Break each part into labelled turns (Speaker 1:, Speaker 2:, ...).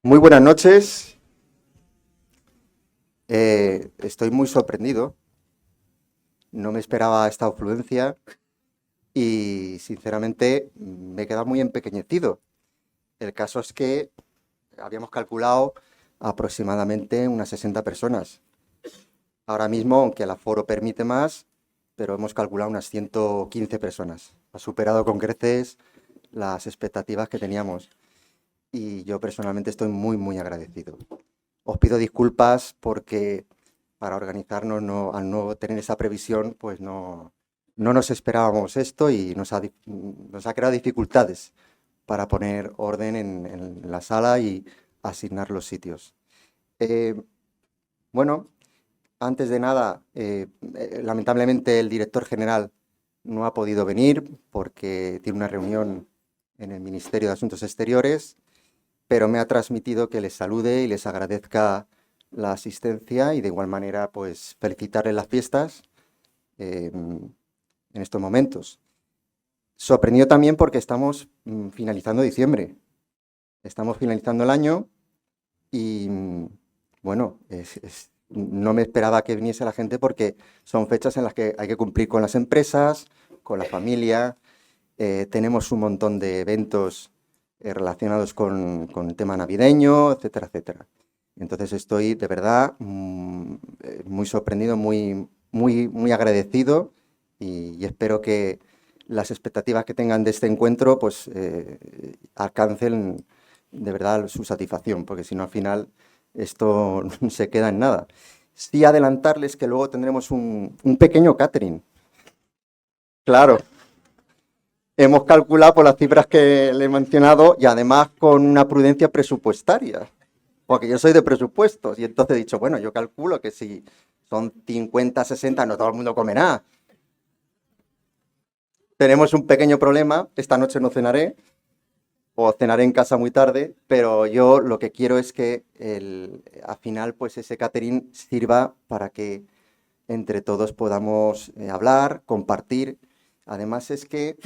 Speaker 1: Muy buenas noches. Estoy muy sorprendido. No me esperaba esta afluencia y, sinceramente, me he quedado muy empequeñecido. El caso es que habíamos calculado aproximadamente unas 60 personas. Ahora mismo, aunque el aforo permite más, pero hemos calculado unas 115 personas. Ha superado con creces las expectativas que teníamos y yo personalmente estoy muy, muy agradecido. Os pido disculpas porque para organizarnos, al no tener esa previsión, pues no nos esperábamos esto y nos ha creado dificultades para poner orden en la sala y asignar los sitios. Eh, bueno, antes de nada, lamentablemente el director general no ha podido venir porque tiene una reunión en el Ministerio de Asuntos Exteriores, pero me ha transmitido que les salude y les agradezca la asistencia y de igual manera pues felicitarles las fiestas en estos momentos. Sorprendido también porque estamos finalizando diciembre, estamos finalizando el año y bueno, no me esperaba que viniese la gente porque son fechas en las que hay que cumplir con las empresas, con la familia, tenemos un montón de eventos relacionados con el tema navideño, etcétera, etcétera. Entonces estoy de verdad muy sorprendido, muy, muy, muy agradecido y espero que las expectativas que tengan de este encuentro pues alcancen de verdad su satisfacción, porque si no al final esto se queda en nada. Sí adelantarles que luego tendremos un pequeño catering. Claro, hemos calculado por las cifras que le he mencionado y además con una prudencia presupuestaria, porque yo soy de presupuestos y entonces he dicho, bueno, yo calculo que si son 50, 60, no todo el mundo comerá. Tenemos un pequeño problema, esta noche no cenaré o cenaré en casa muy tarde, pero yo lo que quiero es que al final pues ese catering sirva para que entre todos podamos hablar, compartir. Además es que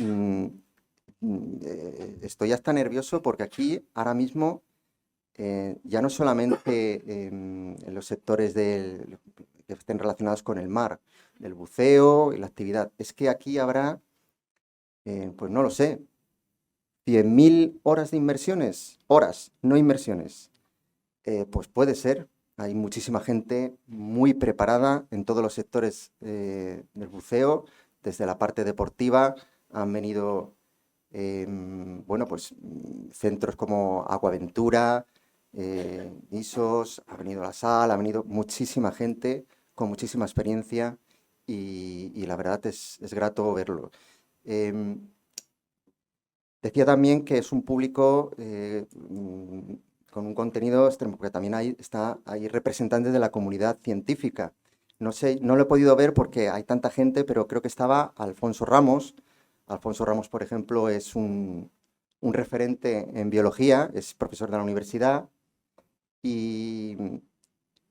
Speaker 1: estoy hasta nervioso porque aquí ahora mismo ya no solamente en los sectores que estén relacionados con el mar, del buceo y la actividad, es que aquí habrá, pues no lo sé, 100.000 horas de inmersiones, horas, no inmersiones. Pues puede ser. Hay muchísima gente muy preparada en todos los sectores del buceo, desde la parte deportiva. Han venido, bueno, pues centros como Aquaventura, ISOS, ha venido la SAL, ha venido muchísima gente con muchísima experiencia y la verdad es grato verlo. Em, Decía también que es un público con un contenido extremo, porque también hay representantes de la comunidad científica. No sé, no lo he podido ver porque hay tanta gente, pero creo que estaba Alfonso Ramos. Alfonso Ramos, por ejemplo, es un referente en biología, es profesor de la universidad y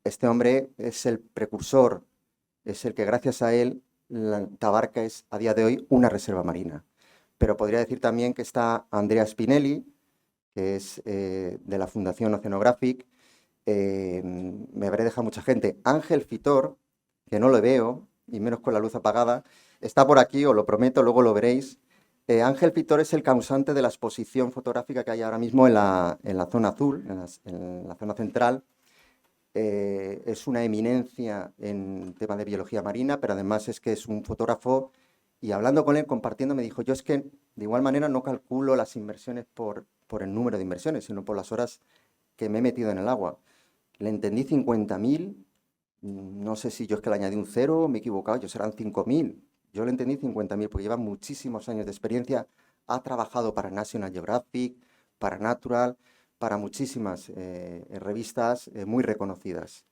Speaker 1: este hombre es el precursor, es el que gracias a él Tabarca es a día de hoy una reserva marina. Pero podría decir también que está Andrea Spinelli, que es de la Fundación Oceanographic. Me habré dejado mucha gente. Ángel Fitor, que no lo veo, y menos con la luz apagada, está por aquí, os lo prometo, luego lo veréis. Ángel Fitor es el causante de la exposición fotográfica que hay ahora mismo en la zona azul, en la zona central. Es una eminencia en tema de biología marina, pero además es que es un fotógrafo y hablando con él, compartiendo, me dijo, yo es que de igual manera no calculo las inversiones por el número de inversiones, sino por las horas que me he metido en el agua. Le entendí 50.000, no sé si yo es que le añadí un cero, me he equivocado, yo serán 5.000. Yo le entendí 50.000 porque lleva muchísimos años de experiencia, ha trabajado para National Geographic, para Natural, para muchísimas revistas muy reconocidas.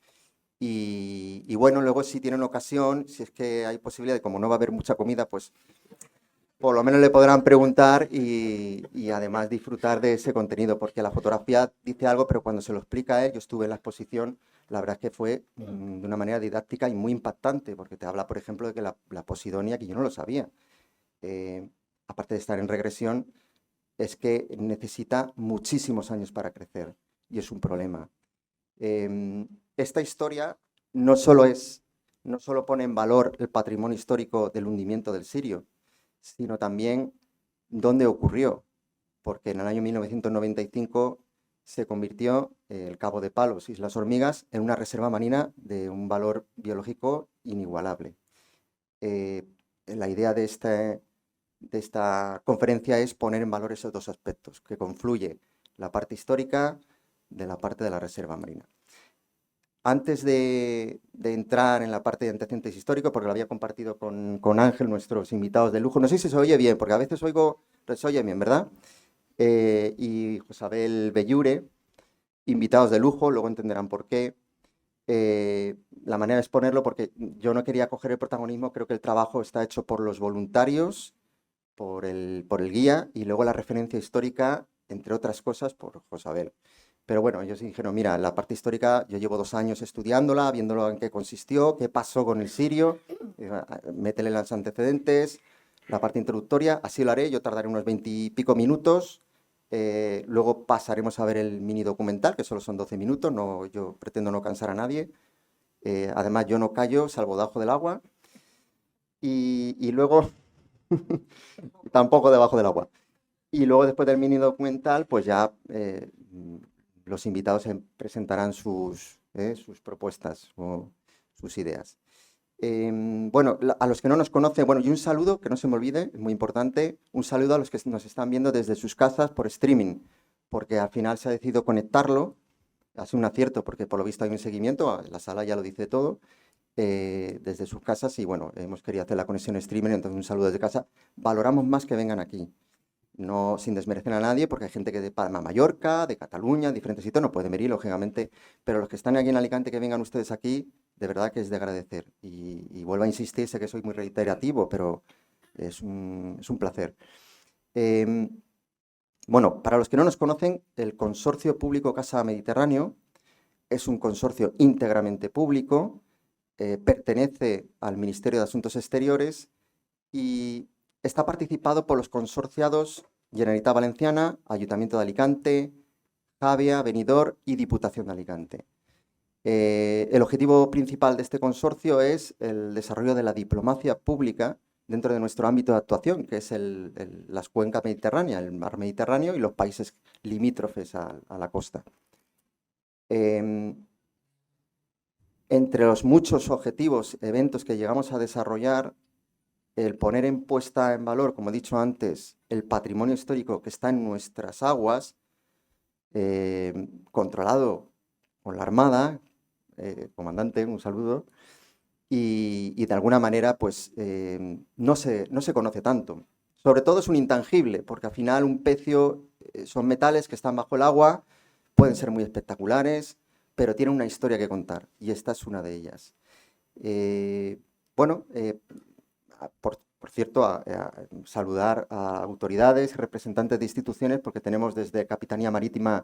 Speaker 1: Y bueno, luego si tienen ocasión, si es que hay posibilidad, como no va a haber mucha comida, pues por lo menos le podrán preguntar y además disfrutar de ese contenido, porque la fotografía dice algo, pero cuando se lo explica a él, yo estuve en la exposición, la verdad es que fue de una manera didáctica y muy impactante, porque te habla, por ejemplo, de que la posidonia, que yo no lo sabía, eh, aparte de estar en regresión, es que necesita muchísimos años para crecer y es un problema. Esta historia no solo pone en valor el patrimonio histórico del hundimiento del Sirio, sino también dónde ocurrió, porque en el año 1995 se convirtió el Cabo de Palos, Islas Hormigas, en una reserva marina de un valor biológico inigualable. La idea de esta conferencia es poner en valor esos dos aspectos, que confluye la parte histórica de la parte de la reserva marina. Antes de entrar en la parte de antecedentes históricos, porque lo había compartido con Ángel, nuestros invitados de lujo, no sé si se oye bien, porque a veces oigo, se oye bien, ¿verdad? Y Josabel Bellure, invitados de lujo, luego entenderán por qué. La manera de exponerlo, porque yo no quería coger el protagonismo, creo que el trabajo está hecho por los voluntarios, por el guía, y luego la referencia histórica, entre otras cosas, por Josabel. Pero bueno, ellos dijeron, mira, la parte histórica, yo llevo 2 años estudiándola, viéndolo en qué consistió, qué pasó con el sirio, métele los antecedentes, la parte introductoria, así lo haré, yo tardaré unos 20 y pico minutos, luego pasaremos a ver el mini documental, que solo son 12 minutos, no, yo pretendo no cansar a nadie, además yo no callo, salvo debajo del agua, y luego, tampoco debajo del agua. Y luego después del mini documental, pues ya los invitados presentarán sus propuestas o sus ideas. Bueno, a los que no nos conocen, bueno, y un saludo, que no se me olvide, es muy importante, un saludo a los que nos están viendo desde sus casas por streaming, porque al final se ha decidido conectarlo, ha sido un acierto, porque por lo visto hay un seguimiento, la sala ya lo dice todo, desde sus casas, y bueno, hemos querido hacer la conexión streaming, entonces un saludo desde casa. Valoramos más que vengan aquí, no sin desmerecer a nadie, porque hay gente que de Palma, Mallorca, de Cataluña, diferentes sitios, no pueden venir, lógicamente, pero los que están aquí en Alicante, que vengan ustedes aquí, de verdad que es de agradecer. Y vuelvo a insistir, sé que soy muy reiterativo, pero es un placer. Bueno, para los que no nos conocen, el Consorcio Público Casa Mediterráneo es un consorcio íntegramente público, pertenece al Ministerio de Asuntos Exteriores y está participado por los consorciados Generalitat Valenciana, Ayuntamiento de Alicante, Javia, Benidorm y Diputación de Alicante. El objetivo principal de este consorcio es el desarrollo de la diplomacia pública dentro de nuestro ámbito de actuación, que es las cuencas mediterráneas, el mar Mediterráneo y los países limítrofes a la costa. Entre los muchos objetivos, eventos que llegamos a desarrollar, el poner en puesta en valor, como he dicho antes, el patrimonio histórico que está en nuestras aguas, controlado por la Armada, comandante, un saludo, y de alguna manera pues no se conoce tanto. Sobre todo es un intangible, porque al final un pecio son metales que están bajo el agua, pueden ser muy espectaculares, pero tienen una historia que contar, y esta es una de ellas. Bueno, por cierto, saludar a autoridades, representantes de instituciones, porque tenemos desde Capitanía Marítima,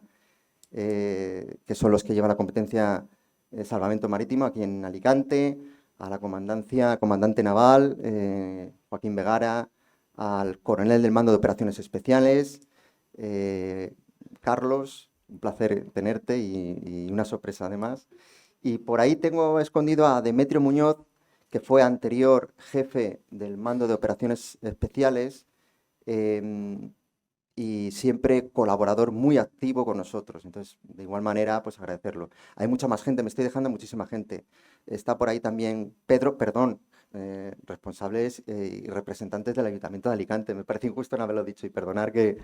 Speaker 1: que son los que llevan la competencia de salvamento marítimo aquí en Alicante, a la comandancia, comandante naval, Joaquín Vegara, al coronel del Mando de Operaciones Especiales, Carlos, un placer tenerte y una sorpresa además. Y por ahí tengo escondido a Demetrio Muñoz, que fue anterior jefe del Mando de Operaciones Especiales y siempre colaborador muy activo con nosotros. Entonces, de igual manera, pues agradecerlo. Hay mucha más gente, me estoy dejando muchísima gente. Está por ahí también Pedro, perdón, responsables y representantes del Ayuntamiento de Alicante. Me parece injusto no haberlo dicho y perdonar que,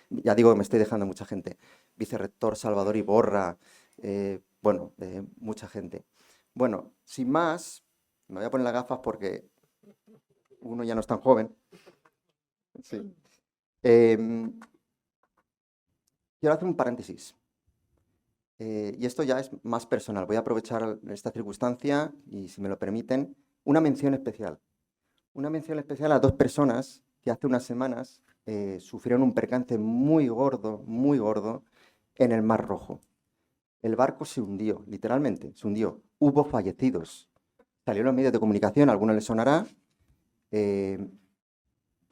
Speaker 1: ya digo, me estoy dejando mucha gente. Vicerrector Salvador Iborra, bueno, mucha gente. Bueno, sin más, me voy a poner las gafas porque uno ya no es tan joven. Sí. Quiero hacer un paréntesis. Y esto ya es más personal. Voy a aprovechar esta circunstancia y, si me lo permiten, una mención especial. Una mención especial a 2 personas que hace unas semanas sufrieron un percance muy gordo en el Mar Rojo. El barco se hundió, literalmente, se hundió. Hubo fallecidos. Salieron los medios de comunicación, a algunos les sonará.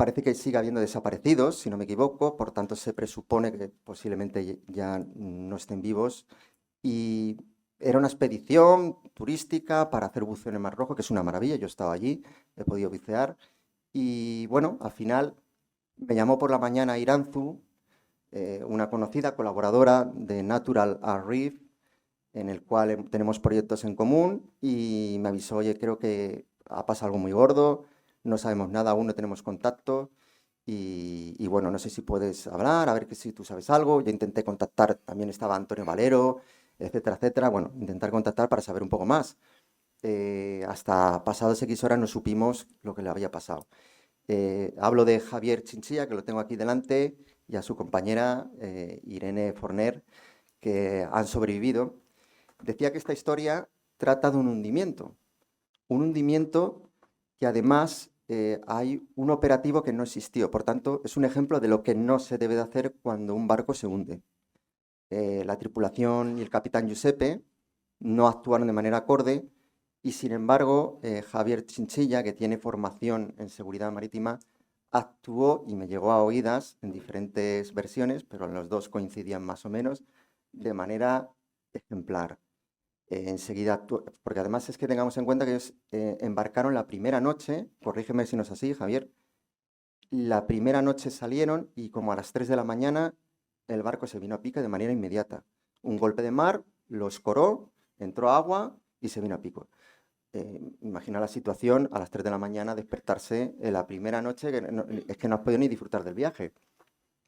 Speaker 1: parece que sigue habiendo desaparecidos, si no me equivoco, por tanto se presupone que posiblemente ya no estén vivos. Y era una expedición turística para hacer buceo en el Mar Rojo, que es una maravilla, yo estaba allí, he podido bucear. Y bueno, al final me llamó por la mañana Iranzu, una conocida colaboradora de Natural Art Reef, en el cual tenemos proyectos en común, y me avisó, oye, creo que ha pasado algo muy gordo, no sabemos nada, aún no tenemos contacto, y bueno, no sé si puedes hablar, a ver que si tú sabes algo. Yo intenté contactar, también estaba Antonio Valero, etcétera, etcétera. Bueno, intentar contactar para saber un poco más. Hasta pasadas X horas no supimos lo que le había pasado. Hablo de Javier Chinchilla, que lo tengo aquí delante, y a su compañera Irene Forner, que han sobrevivido. Decía que esta historia trata de un hundimiento que además hay un operativo que no existió. Por tanto, es un ejemplo de lo que no se debe de hacer cuando un barco se hunde. La tripulación y el capitán Giuseppe no actuaron de manera acorde y, sin embargo, Javier Chinchilla, que tiene formación en seguridad marítima, actuó y me llegó a oídas en diferentes versiones, pero los dos coincidían más o menos, de manera ejemplar. Enseguida, porque además es que tengamos en cuenta que ellos embarcaron la primera noche, corrígeme si no es así, Javier, la primera noche salieron y como a las 3 de la mañana el barco se vino a pique de manera inmediata. Un golpe de mar, lo escoró, entró agua y se vino a pico. Imagina la situación a las 3 de la mañana despertarse en la primera noche, que es que no has podido ni disfrutar del viaje.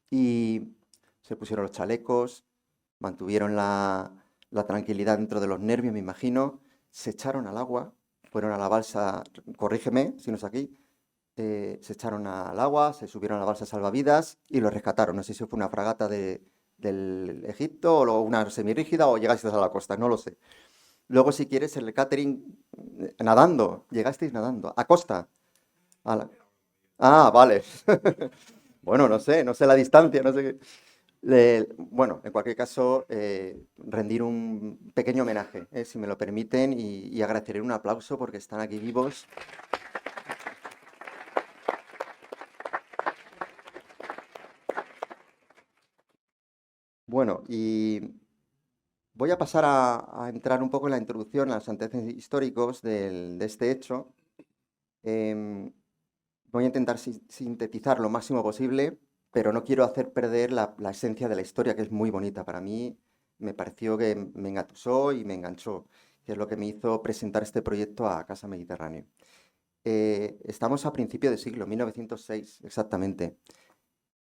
Speaker 1: Y se pusieron los chalecos, mantuvieron la tranquilidad dentro de los nervios, me imagino, se echaron al agua, fueron a la balsa, corrígeme si no es aquí, se echaron al agua, se subieron a la balsa salvavidas y los rescataron. No sé si fue una fragata del Egipto o una semirrígida o llegasteis a la costa, no lo sé. Luego, si quieres, el catering nadando, llegasteis nadando, a costa. A la- Ah, vale. Bueno, no sé la distancia, no sé qué. Bueno, en cualquier caso, rendir un pequeño homenaje, si me lo permiten, y agradeceré un aplauso porque están aquí vivos. Bueno, y voy a pasar a entrar un poco en la introducción, a los antecedentes históricos de este hecho. Em, Voy a intentar sintetizar lo máximo posible, pero no quiero hacer perder la esencia de la historia, que es muy bonita. Para mí me pareció que me engatusó y me enganchó, que es lo que me hizo presentar este proyecto a Casa Mediterráneo. Estamos a principio de siglo, 1906 exactamente.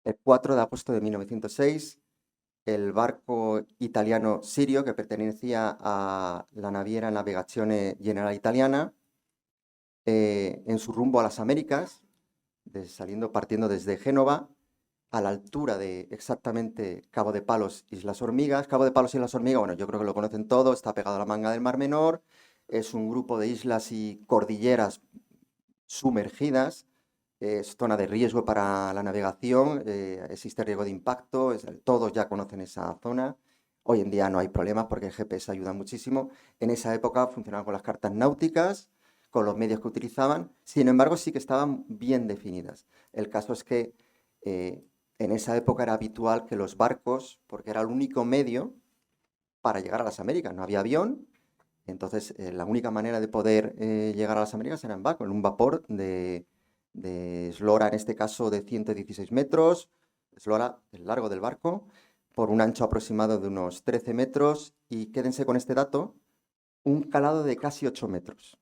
Speaker 1: El 4 de agosto de 1906, el barco italiano Sirio, que pertenecía a la naviera Navigazione Generale Italiana, en su rumbo a las Américas, partiendo desde Génova, a la altura de exactamente Cabo de Palos, Islas Hormigas. Cabo de Palos, Islas Hormigas, bueno, yo creo que lo conocen todos, está pegado a la manga del Mar Menor, es un grupo de islas y cordilleras sumergidas, es zona de riesgo para la navegación, existe riesgo de impacto, todos ya conocen esa zona. Hoy en día no hay problemas porque el GPS ayuda muchísimo. En esa época funcionaban con las cartas náuticas, con los medios que utilizaban, sin embargo sí que estaban bien definidas. El caso es que eh, en esa época era habitual que los barcos, porque era el único medio para llegar a las Américas, no había avión, entonces la única manera de poder llegar a las Américas era en barco, en un vapor de eslora, en este caso de 116 metros, eslora el largo del barco, por un ancho aproximado de unos 13 metros, y quédense con este dato, un calado de casi 8 metros.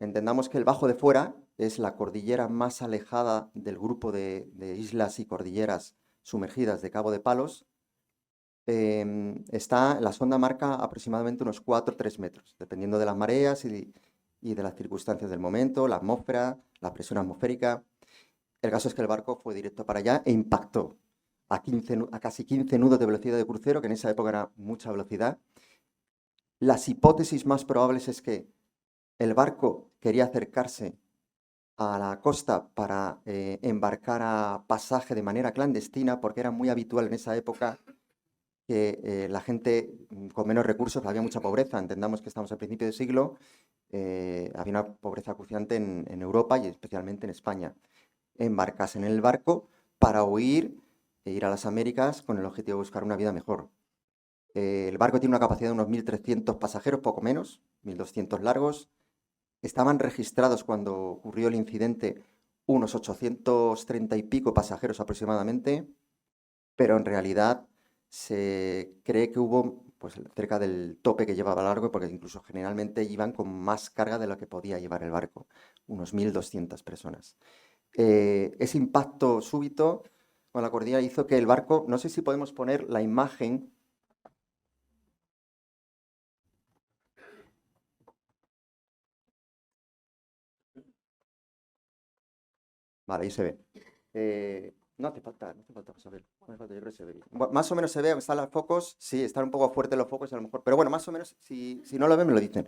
Speaker 1: Entendamos que el Bajo de Fuera es la cordillera más alejada del grupo de islas y cordilleras sumergidas de Cabo de Palos. La sonda marca aproximadamente unos 4 o 3 metros, dependiendo de las mareas y de las circunstancias del momento, la atmósfera, la presión atmosférica. El caso es que el barco fue directo para allá e impactó a casi 15 nudos de velocidad de crucero, que en esa época era mucha velocidad. Las hipótesis más probables es que el barco quería acercarse a la costa para embarcar a pasaje de manera clandestina, porque era muy habitual en esa época que la gente con menos recursos, había mucha pobreza, entendamos que estamos al principio del siglo, había una pobreza acuciante en Europa y especialmente en España. embarcasen en el barco para huir e ir a las Américas con el objetivo de buscar una vida mejor. El barco tiene una capacidad de unos 1.300 pasajeros, poco menos, 1.200 largos. Estaban registrados cuando ocurrió el incidente unos 830 y pico pasajeros aproximadamente, pero en realidad se cree que hubo pues, cerca del tope que llevaba el barco, porque incluso generalmente iban con más carga de lo que podía llevar el barco, unos 1.200 personas. Ese impacto súbito con la cordillera hizo que el barco, no sé si podemos poner la imagen. Vale, ahí se ve. No hace falta saber. No hace falta, yo creo que se ve bien. Más o menos se ve, están los focos. Sí, están un poco fuertes los focos a lo mejor. Pero bueno, más o menos, si no lo ven, me lo dicen.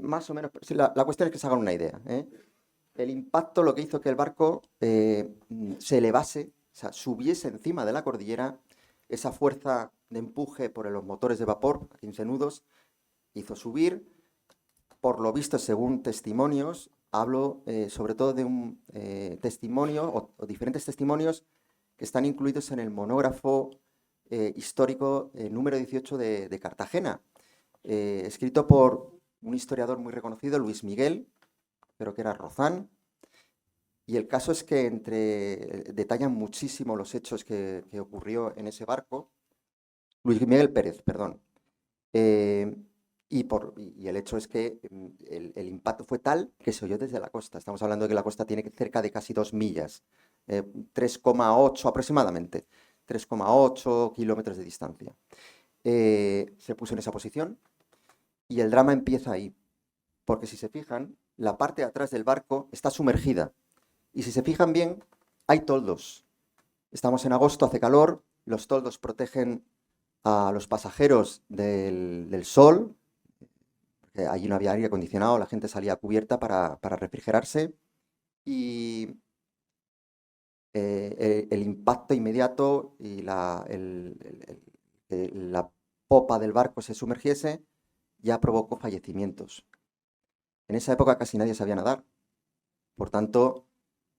Speaker 1: Más o menos, sí, la cuestión es que se hagan una idea, ¿eh? El impacto lo que hizo que el barco se elevase, o sea, subiese encima de la cordillera, esa fuerza de empuje por los motores de vapor, a 15 nudos, hizo subir. Por lo visto, según testimonios, hablo sobre todo de un testimonio o diferentes testimonios que están incluidos en el monógrafo histórico número 18 de Cartagena, escrito por un historiador muy reconocido, Luis Miguel, creo que era Rozán, y el caso es que detallan muchísimo los hechos que ocurrió en ese barco. Luis Miguel Pérez, perdón. Eh, y el hecho es que el impacto fue tal que se oyó desde la costa. Estamos hablando de que la costa tiene cerca de casi 2 millas, 3,8 aproximadamente, 3,8 kilómetros de distancia. Se puso en esa posición y el drama empieza ahí, porque si se fijan, la parte de atrás del barco está sumergida. Y si se fijan bien, hay toldos. Estamos en agosto, hace calor, los toldos protegen a los pasajeros del sol, porque allí no había aire acondicionado, la gente salía a cubierta para refrigerarse y el impacto inmediato y que la popa del barco se sumergiese ya provocó fallecimientos. En esa época casi nadie sabía nadar, por tanto,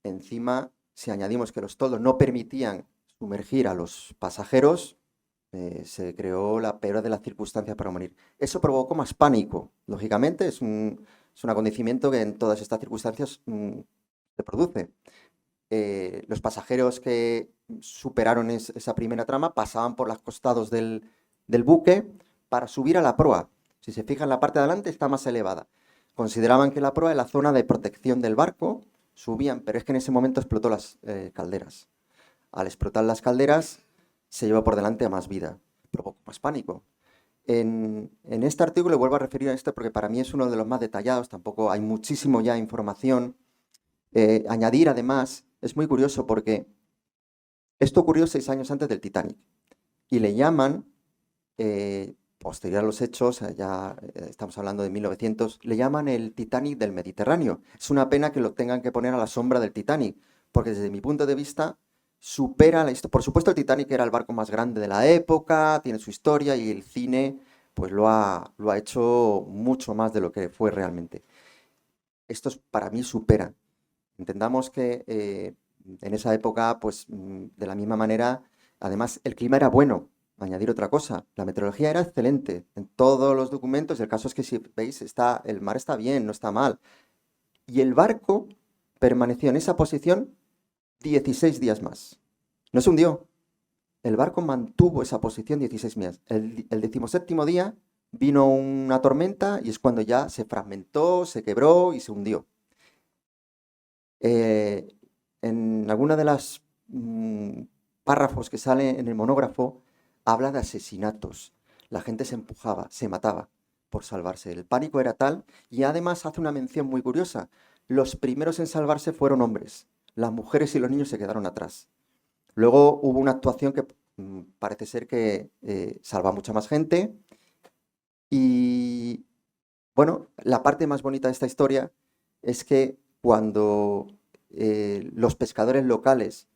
Speaker 1: encima, si añadimos que los toldos no permitían sumergir a los pasajeros, se creó la peor de las circunstancias para morir. Eso provocó más pánico, lógicamente, es un acontecimiento que en todas estas circunstancias se produce. Los pasajeros que superaron esa primera trama pasaban por los costados del buque para subir a la proa. Si se fijan, la parte de adelante está más elevada. Consideraban que la proa es la zona de protección del barco, subían, pero es que en ese momento explotó las calderas. Al explotar las calderas, se llevó por delante a más vida, provocó más pánico. En este artículo vuelvo a referir a esto porque para mí es uno de los más detallados, tampoco hay muchísimo ya información. Añadir además, es muy curioso porque esto ocurrió 6 años antes del Titanic y le llaman, posterior a los hechos, ya estamos hablando de 1900, le llaman el Titanic del Mediterráneo. Es una pena que lo tengan que poner a la sombra del Titanic, porque desde mi punto de vista supera la historia. Por supuesto, el Titanic era el barco más grande de la época, tiene su historia y el cine pues lo ha hecho mucho más de lo que fue realmente. Estos para mí superan. Entendamos que en esa época, pues de la misma manera, además el clima era bueno. Añadir otra cosa, la meteorología era excelente en todos los documentos. El caso es que si veis, el mar está bien, no está mal. Y el barco permaneció en esa posición 16 días más. No se hundió. El barco mantuvo esa posición 16 días. El 17º día vino una tormenta y es cuando ya se fragmentó, se quebró y se hundió. En alguna de las párrafos que sale en el monógrafo, habla de asesinatos. La gente se empujaba, se mataba por salvarse. El pánico era tal y además hace una mención muy curiosa. Los primeros en salvarse fueron hombres. Las mujeres y los niños se quedaron atrás. Luego hubo una actuación que parece ser que salva a mucha más gente. Y bueno, la parte más bonita de esta historia es que cuando los pescadores locales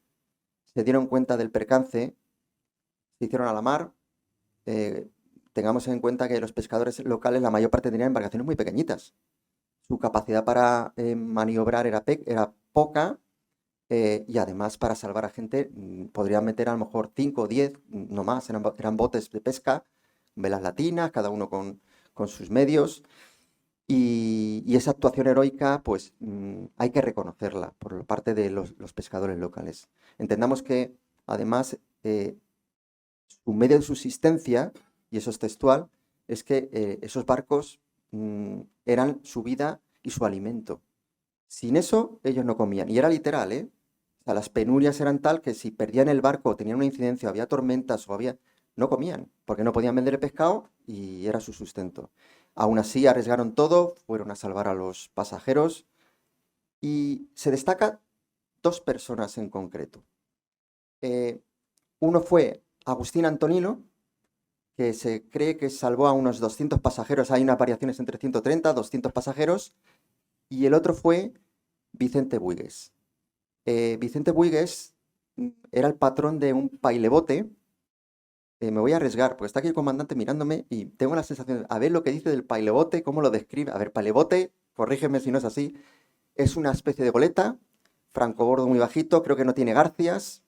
Speaker 1: se dieron cuenta del percance, se hicieron a la mar. Tengamos en cuenta que los pescadores locales, la mayor parte tenían embarcaciones muy pequeñitas. Su capacidad para maniobrar era poca Y además para salvar a gente podrían meter a lo mejor 5 o 10, no más, eran botes de pesca, velas latinas, cada uno con sus medios. Y esa actuación heroica, pues hay que reconocerla por parte de los pescadores locales. Entendamos que además su medio de subsistencia, y eso es textual, es que esos barcos eran su vida y su alimento. Sin eso, ellos no comían. Y era literal, ¿eh? O sea, las penurias eran tal que si perdían el barco, tenían una incidencia, había tormentas o había... No comían, porque no podían vender el pescado y era su sustento. Aún así, arriesgaron todo, fueron a salvar a los pasajeros y se destaca dos personas en concreto. Eh, Uno fue Agustín Antonino, que se cree que salvó a unos 200 pasajeros, hay unas variaciones entre 130, 200 pasajeros, y el otro fue Vicente Buigues. Vicente Buigues era el patrón de un pailebote. Me voy a arriesgar, porque está aquí el comandante mirándome y tengo la sensación, a ver lo que dice del pailebote, cómo lo describe. A ver, pailebote, corrígeme si no es así, es una especie de goleta, francobordo muy bajito, creo que no tiene garcias.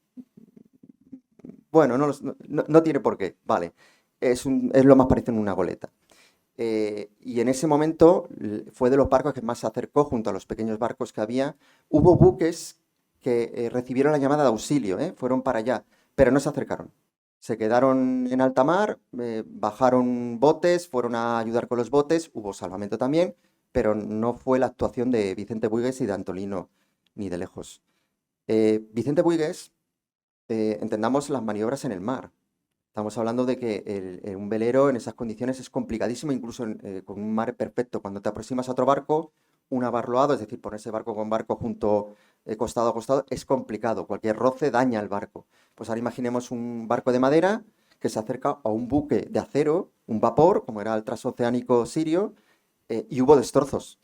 Speaker 1: Bueno, no tiene por qué, vale. Es lo más parecido a una goleta. Y en ese momento fue de los barcos que más se acercó junto a los pequeños barcos que había. Hubo buques que recibieron la llamada de auxilio, fueron para allá, pero no se acercaron. Se quedaron en alta mar, bajaron botes, fueron a ayudar con los botes, hubo salvamento también, pero no fue la actuación de Vicente Buigues y de Antolino ni de lejos. Vicente Buigues, entendamos las maniobras en el mar. Estamos hablando de que un velero en esas condiciones es complicadísimo, incluso con un mar perfecto. Cuando te aproximas a otro barco, un abarloado, es decir, ponerse barco con barco junto, costado a costado, es complicado. Cualquier roce daña el barco. Pues ahora imaginemos un barco de madera que se acerca a un buque de acero, un vapor, como era el transoceánico sirio, y hubo destrozos.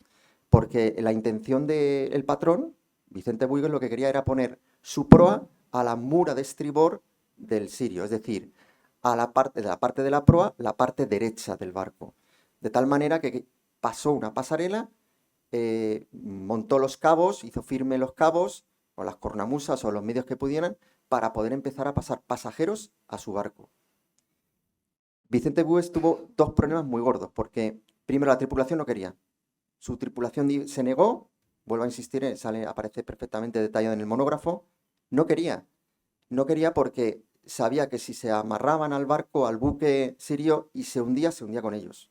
Speaker 1: Porque la intención del patrón, Vicente Buigues, lo que quería era poner su proa a la mura de estribor del sirio, es decir, a la parte de la proa, la parte derecha del barco. De tal manera que pasó una pasarela, montó los cabos, hizo firme los cabos, o las cornamusas o los medios que pudieran, para poder empezar a pasar pasajeros a su barco. Vicente Bues tuvo dos problemas muy gordos, porque primero la tripulación no quería. Su tripulación se negó, vuelvo a insistir, aparece perfectamente detallado en el monógrafo, no quería. No quería porque sabía que si se amarraban al barco, al buque sirio, y se hundía con ellos.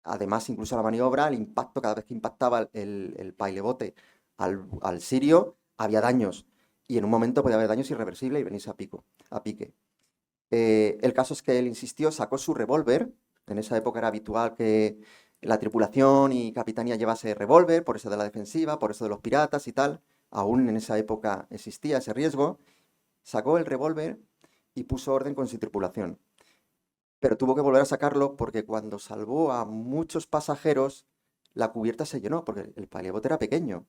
Speaker 1: Además, incluso la maniobra, el impacto, cada vez que impactaba el pailebote al sirio, había daños. Y en un momento podía haber daños irreversibles y venirse a pique. El caso es que él insistió, sacó su revólver. En esa época era habitual que la tripulación y capitanía llevase revólver, por eso de la defensiva, por eso de los piratas y tal. Aún en esa época existía ese riesgo. Sacó el revólver y puso orden con su tripulación. Pero tuvo que volver a sacarlo porque cuando salvó a muchos pasajeros, la cubierta se llenó porque el palebote era pequeño.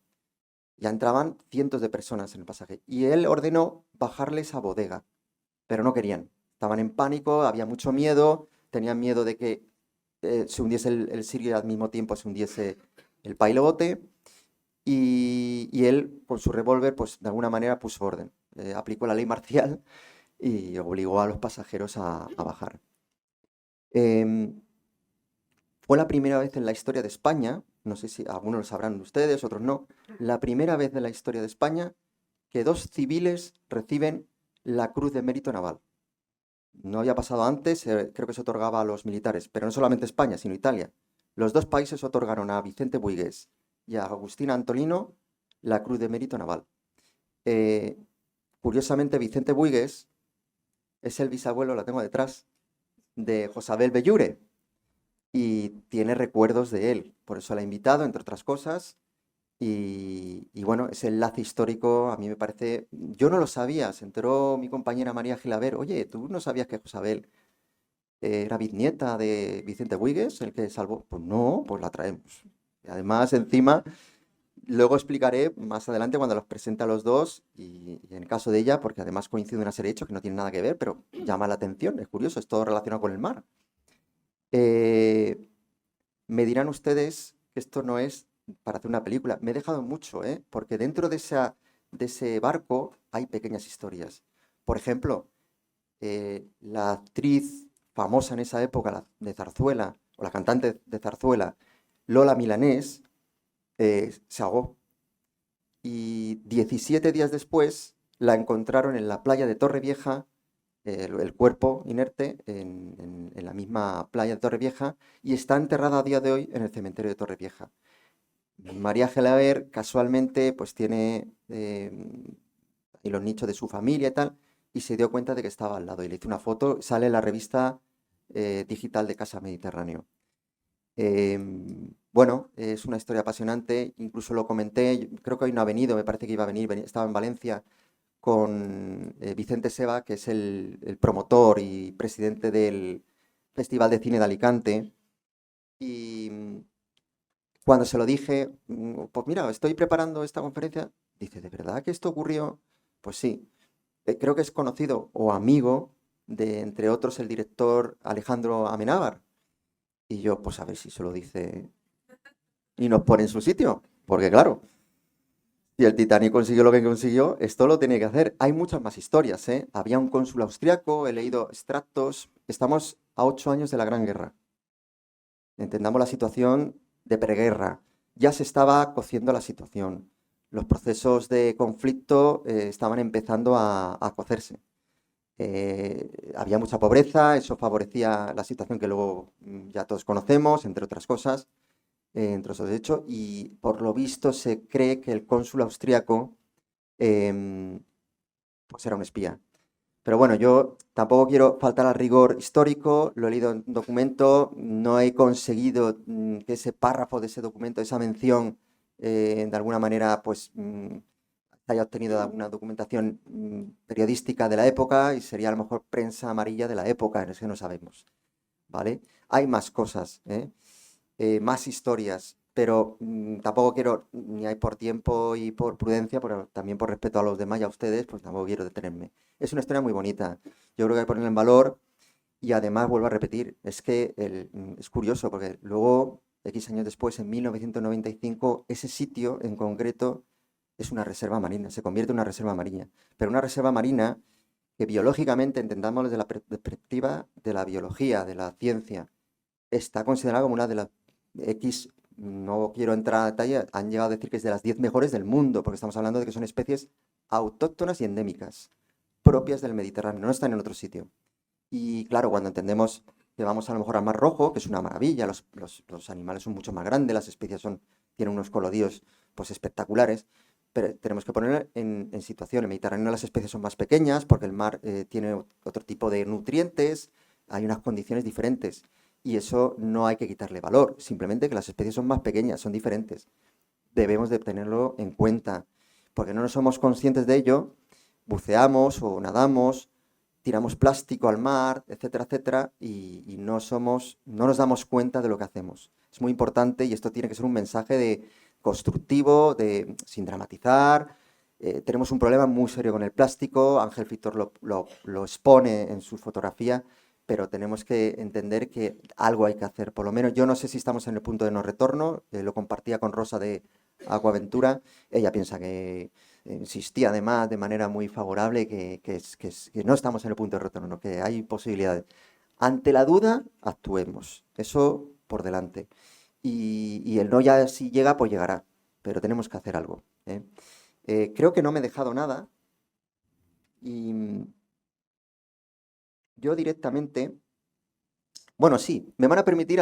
Speaker 1: Ya entraban cientos de personas en el pasaje. Y él ordenó bajarles a bodega, pero no querían. Estaban en pánico, había mucho miedo, tenían miedo de que se hundiese el sirio y al mismo tiempo se hundiese el pailebote. Y él, con su revólver, pues de alguna manera puso orden. Aplicó la ley marcial y obligó a los pasajeros a bajar. Fue la primera vez en la historia de España, no sé si algunos lo sabrán ustedes, otros no, la primera vez en la historia de España que dos civiles reciben la Cruz de Mérito Naval. No había pasado antes, creo que se otorgaba a los militares, pero no solamente España, sino Italia. Los dos países otorgaron a Vicente Buigues y a Agustín Antolino la Cruz de Mérito Naval. Eh, Curiosamente, Vicente Buigues es el bisabuelo, la tengo detrás, de Josabel Bellure y tiene recuerdos de él. Por eso la he invitado, entre otras cosas. Y bueno, ese enlace histórico a mí me parece... Yo no lo sabía, se enteró mi compañera María Gilaber. Oye, ¿tú no sabías que Josabel era bisnieta de Vicente Buigues, el que salvó? Pues no, pues la traemos. Y además, encima, luego explicaré más adelante cuando los presente a los dos y en el caso de ella, porque además coincide una serie de hechos que no tienen nada que ver, pero llama la atención, es curioso, es todo relacionado con el mar. Eh, Me dirán ustedes que esto no es para hacer una película. Me he dejado mucho, ¿eh? Porque dentro de de ese barco hay pequeñas historias. Por ejemplo, la actriz famosa en esa época de Zarzuela, o la cantante de Zarzuela, Lola Milanés, se ahogó. Y 17 días después la encontraron en la playa de Torrevieja, el cuerpo inerte, en la misma playa de Torrevieja, y está enterrada a día de hoy en el cementerio de Torrevieja. María Gelaber casualmente pues tiene y los nichos de su familia y tal, y se dio cuenta de que estaba al lado y le hizo una foto, sale en la revista digital de Casa Mediterráneo. Bueno, es una historia apasionante, incluso lo comenté, creo que hoy no ha venido, me parece que iba a venir, estaba en Valencia con Vicente Seba, que es el promotor y presidente del Festival de Cine de Alicante, y cuando se lo dije, pues mira, estoy preparando esta conferencia, dice, ¿de verdad que esto ocurrió? Pues sí, creo que es conocido o amigo de, entre otros, el director Alejandro Amenábar. Y yo, pues a ver si se lo dice y nos pone en su sitio. Porque claro, si el Titanic consiguió lo que consiguió, esto lo tiene que hacer. Hay muchas más historias, ¿eh? Había un cónsul austriaco, he leído extractos. Estamos a 8 años de la Gran Guerra. Entendamos la situación de preguerra. Ya se estaba cociendo la situación. Los procesos de conflicto estaban empezando a cocerse. Había mucha pobreza, eso favorecía la situación que luego ya todos conocemos, entre otras cosas, entre otros hechos, y por lo visto se cree que el cónsul austríaco pues era un espía. Pero bueno, yo tampoco quiero faltar al rigor histórico, lo he leído en un documento, no he conseguido que ese párrafo de ese documento, esa mención, de alguna manera, pues haya obtenido alguna documentación periodística de la época y sería a lo mejor prensa amarilla de la época, es que no sabemos, ¿vale? Hay más cosas, más historias, pero tampoco quiero, ni hay por tiempo y por prudencia, pero también por respeto a los demás y a ustedes, pues tampoco quiero detenerme. Es una historia muy bonita, yo creo que hay que ponerla en valor y además vuelvo a repetir, es que es curioso porque luego, X años después, en 1995, ese sitio en concreto es una reserva marina, se convierte en una reserva marina, pero una reserva marina que biológicamente, entendamos desde la perspectiva de la biología, de la ciencia, está considerada como una de las X, no quiero entrar a detalle, han llegado a decir que es de las 10 mejores del mundo, porque estamos hablando de que son especies autóctonas y endémicas, propias del Mediterráneo, no están en otro sitio. Y claro, cuando entendemos que vamos a lo mejor al Mar Rojo, que es una maravilla, los animales son mucho más grandes, las especies tienen unos colodíos pues espectaculares, pero tenemos que poner en situación. En el Mediterráneo las especies son más pequeñas porque el mar tiene otro tipo de nutrientes, hay unas condiciones diferentes y eso no hay que quitarle valor, simplemente que las especies son más pequeñas, son diferentes. Debemos de tenerlo en cuenta, porque no nos somos conscientes de ello, buceamos o nadamos, tiramos plástico al mar, etcétera, etcétera, y no nos damos cuenta de lo que hacemos. Es muy importante y esto tiene que ser un mensaje de constructivo, sin dramatizar. Tenemos un problema muy serio con el plástico, Ángel Fitor lo expone en su fotografía, pero tenemos que entender que algo hay que hacer. Por lo menos yo no sé si estamos en el punto de no retorno, lo compartía con Rosa de Aguaventura, ella piensa que insistía además de manera muy favorable que no estamos en el punto de retorno, que hay posibilidades. Ante la duda, actuemos. Eso por delante. Y el no ya si llega, pues llegará. Pero tenemos que hacer algo. Creo que no me he dejado nada. Y yo directamente, bueno, sí, me van a permitir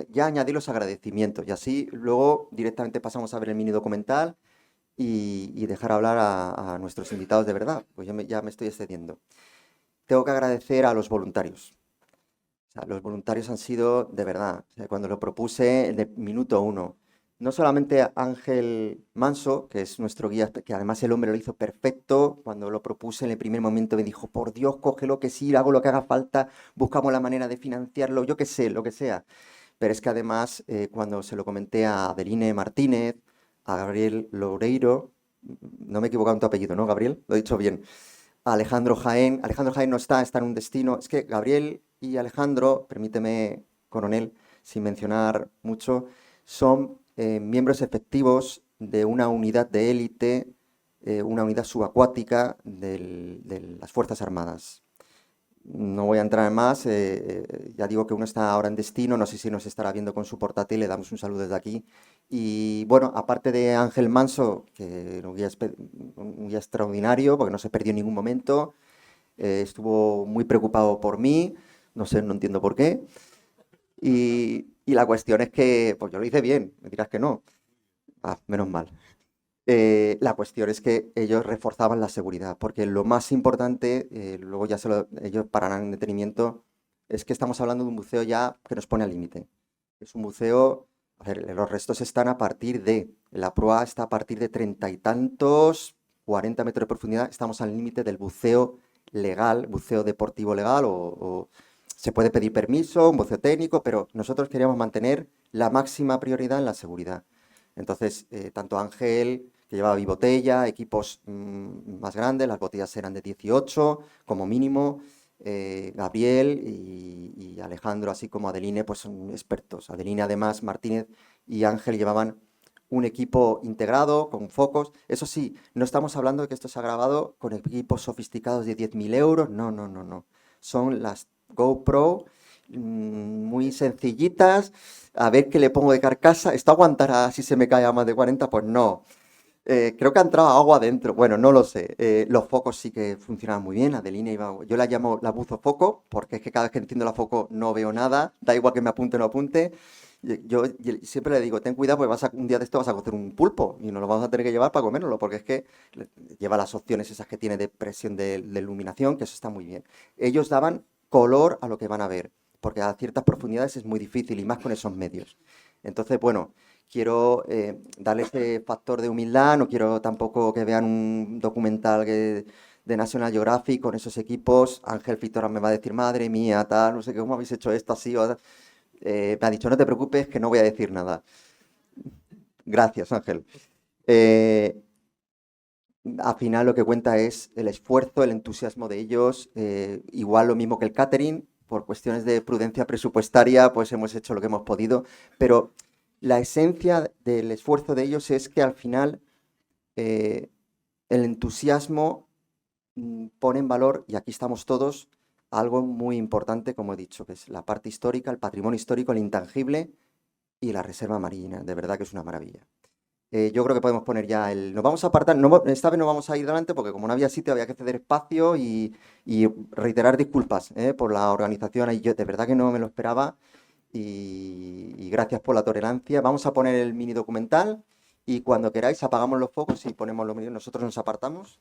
Speaker 1: ya añadir los agradecimientos. Y así luego directamente pasamos a ver el mini documental y dejar hablar a nuestros invitados de verdad, pues ya me estoy excediendo. Tengo que agradecer a los voluntarios. O sea, los voluntarios han sido de verdad. O sea, cuando lo propuse de minuto uno, no solamente a Ángel Manso, que es nuestro guía, que además el hombre lo hizo perfecto, cuando lo propuse en el primer momento me dijo, por Dios, cógelo que sí, hago lo que haga falta, buscamos la manera de financiarlo, yo qué sé, lo que sea. Pero es que además, cuando se lo comenté a Adeline Martínez, a Gabriel Loureiro, no me he equivocado en tu apellido, ¿no, Gabriel? Lo he dicho bien. A Alejandro Jaén no está en un destino. Es que Gabriel y Alejandro, permíteme, coronel, sin mencionar mucho, son miembros efectivos de una unidad de élite una unidad subacuática de las Fuerzas Armadas. No voy a entrar en más, ya digo que uno está ahora en destino, no sé si nos estará viendo con su portátil, le damos un saludo desde aquí. Y bueno, aparte de Ángel Manso, que era un guía extraordinario, porque no se perdió en ningún momento, estuvo muy preocupado por mí, no sé, no entiendo por qué. Y la cuestión es que, pues yo lo hice bien, me dirás que no. Ah, menos mal. La cuestión es que ellos reforzaban la seguridad, porque lo más importante, luego ya ellos pararán en detenimiento, es que estamos hablando de un buceo ya que nos pone al límite. Es un buceo, a ver, los restos están a partir de, la proa está a partir de 30 y tantos, 40 metros de profundidad, estamos al límite del buceo legal, buceo deportivo legal, o se puede pedir permiso, un buceo técnico, pero nosotros queríamos mantener la máxima prioridad en la seguridad. Entonces, tanto Ángel, que llevaba bibotella, equipos más grandes, las botellas eran de 18 como mínimo, Gabriel y Alejandro, así como Adeline, pues son expertos. Adeline, además, Martínez y Ángel llevaban un equipo integrado con focos. Eso sí, no estamos hablando de que esto se ha grabado con equipos sofisticados de 10.000 euros, no, no, no, no. Son las GoPro muy sencillitas, a ver qué le pongo de carcasa. ¿Esto aguantará si se me cae a más de 40? Pues no. Creo que ha entrado agua adentro. Bueno, no lo sé. Los focos sí que funcionaban muy bien. Adelina iba. Yo la llamo la buzo foco, porque es que cada vez que enciendo la foco no veo nada. Da igual que me apunte o no apunte. Yo siempre le digo, ten cuidado, porque un día de esto vas a cocer un pulpo y nos lo vamos a tener que llevar para comérnoslo, porque es que lleva las opciones esas que tiene de presión de iluminación, que eso está muy bien. Ellos daban color a lo que van a ver, porque a ciertas profundidades es muy difícil y más con esos medios. Entonces, bueno, quiero darle ese factor de humildad, no quiero tampoco que vean un documental de National Geographic con esos equipos. Ángel Fitora me va a decir, madre mía, tal, no sé qué, ¿cómo habéis hecho esto así? Me ha dicho, no te preocupes, que no voy a decir nada. Gracias, Ángel. Al final lo que cuenta es el esfuerzo, el entusiasmo de ellos, igual lo mismo que el catering, por cuestiones de prudencia presupuestaria, pues hemos hecho lo que hemos podido, pero la esencia del esfuerzo de ellos es que al final el entusiasmo pone en valor, y aquí estamos todos, algo muy importante, como he dicho, que es la parte histórica, el patrimonio histórico, el intangible y la reserva marina. De verdad que es una maravilla. Yo creo que podemos poner ya el... Nos vamos a apartar, esta vez no vamos a ir delante porque como no había sitio había que ceder espacio y reiterar disculpas por la organización. Yo de verdad que no me lo esperaba y gracias por la tolerancia. Vamos a poner el mini documental y cuando queráis apagamos los focos y ponemos los mini. Nosotros nos apartamos.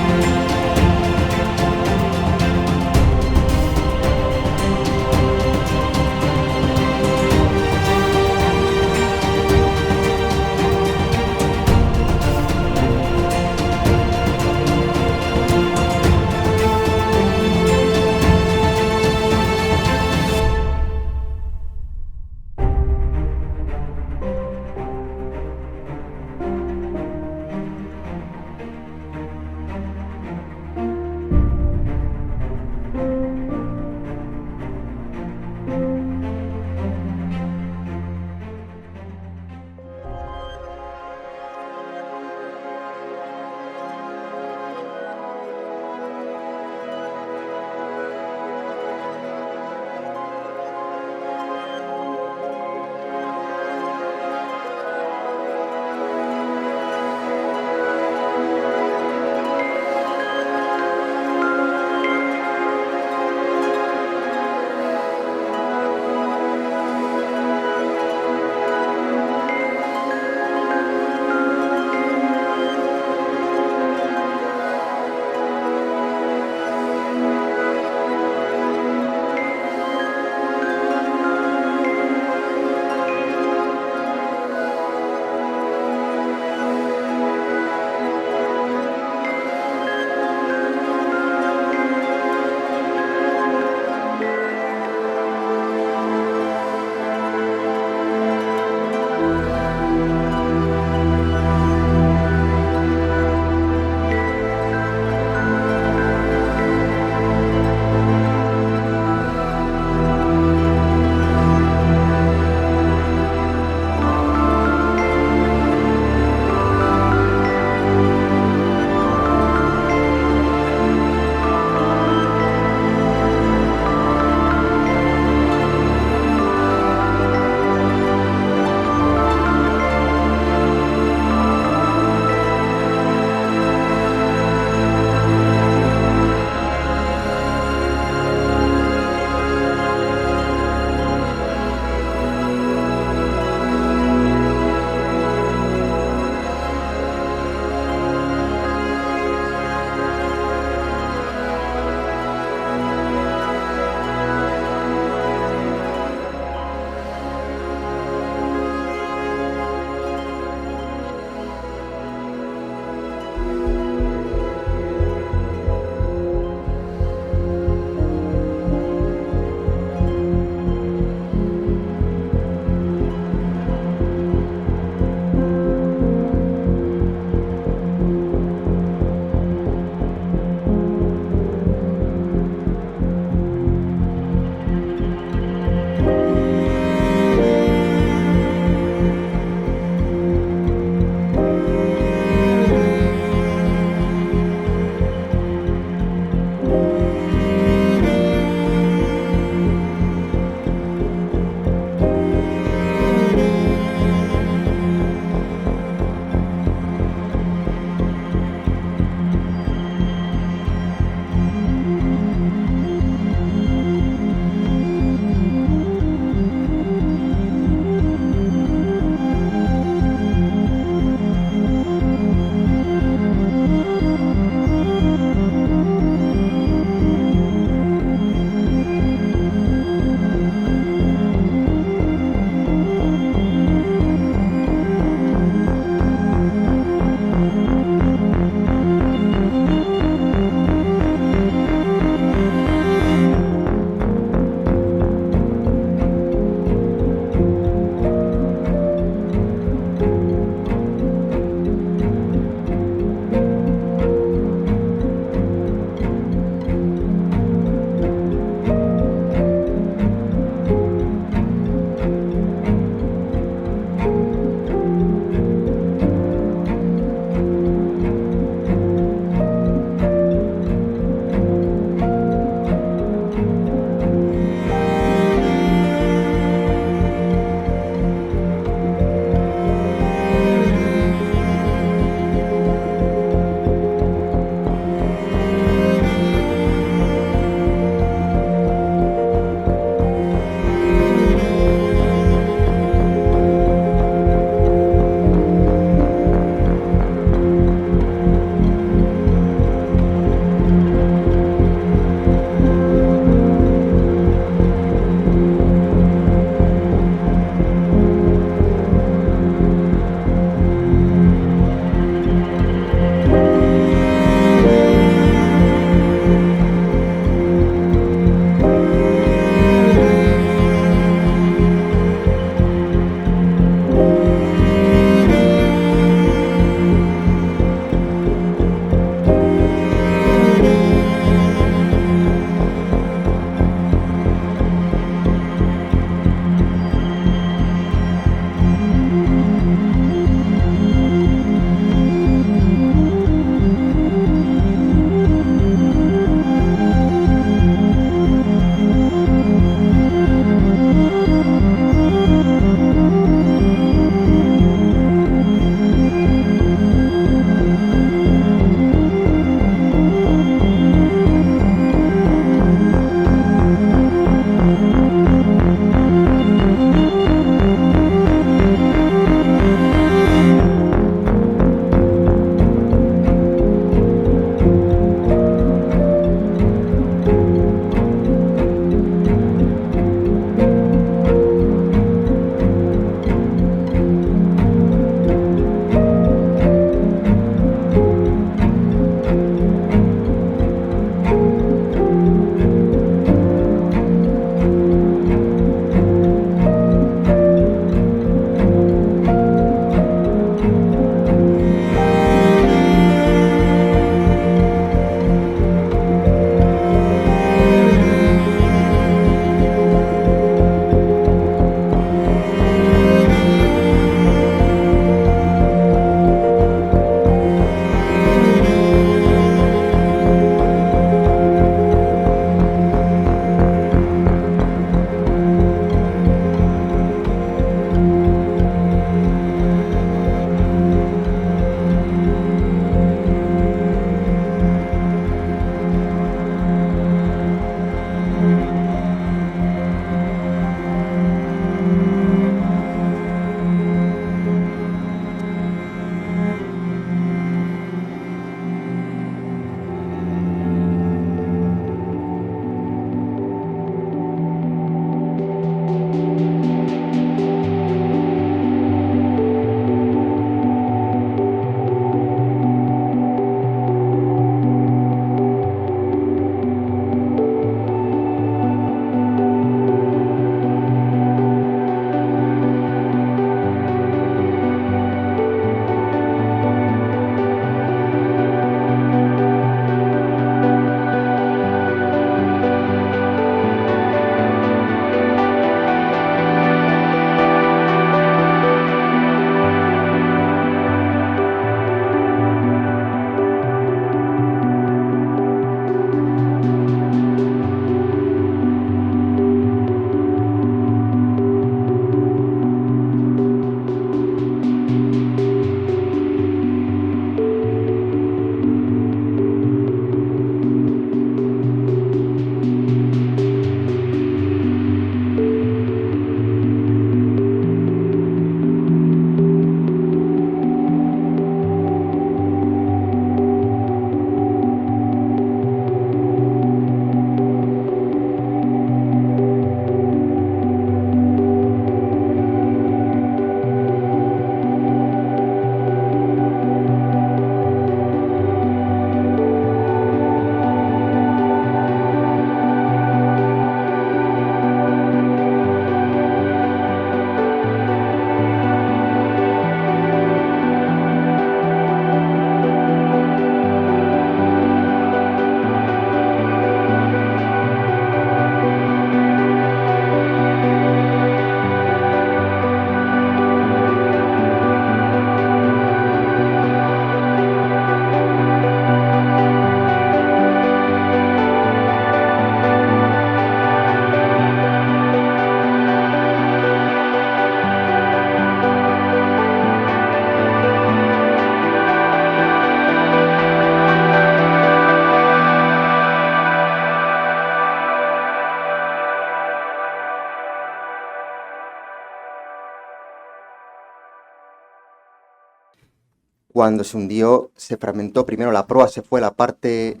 Speaker 1: Cuando se hundió, se fragmentó. Primero la proa se fue a la parte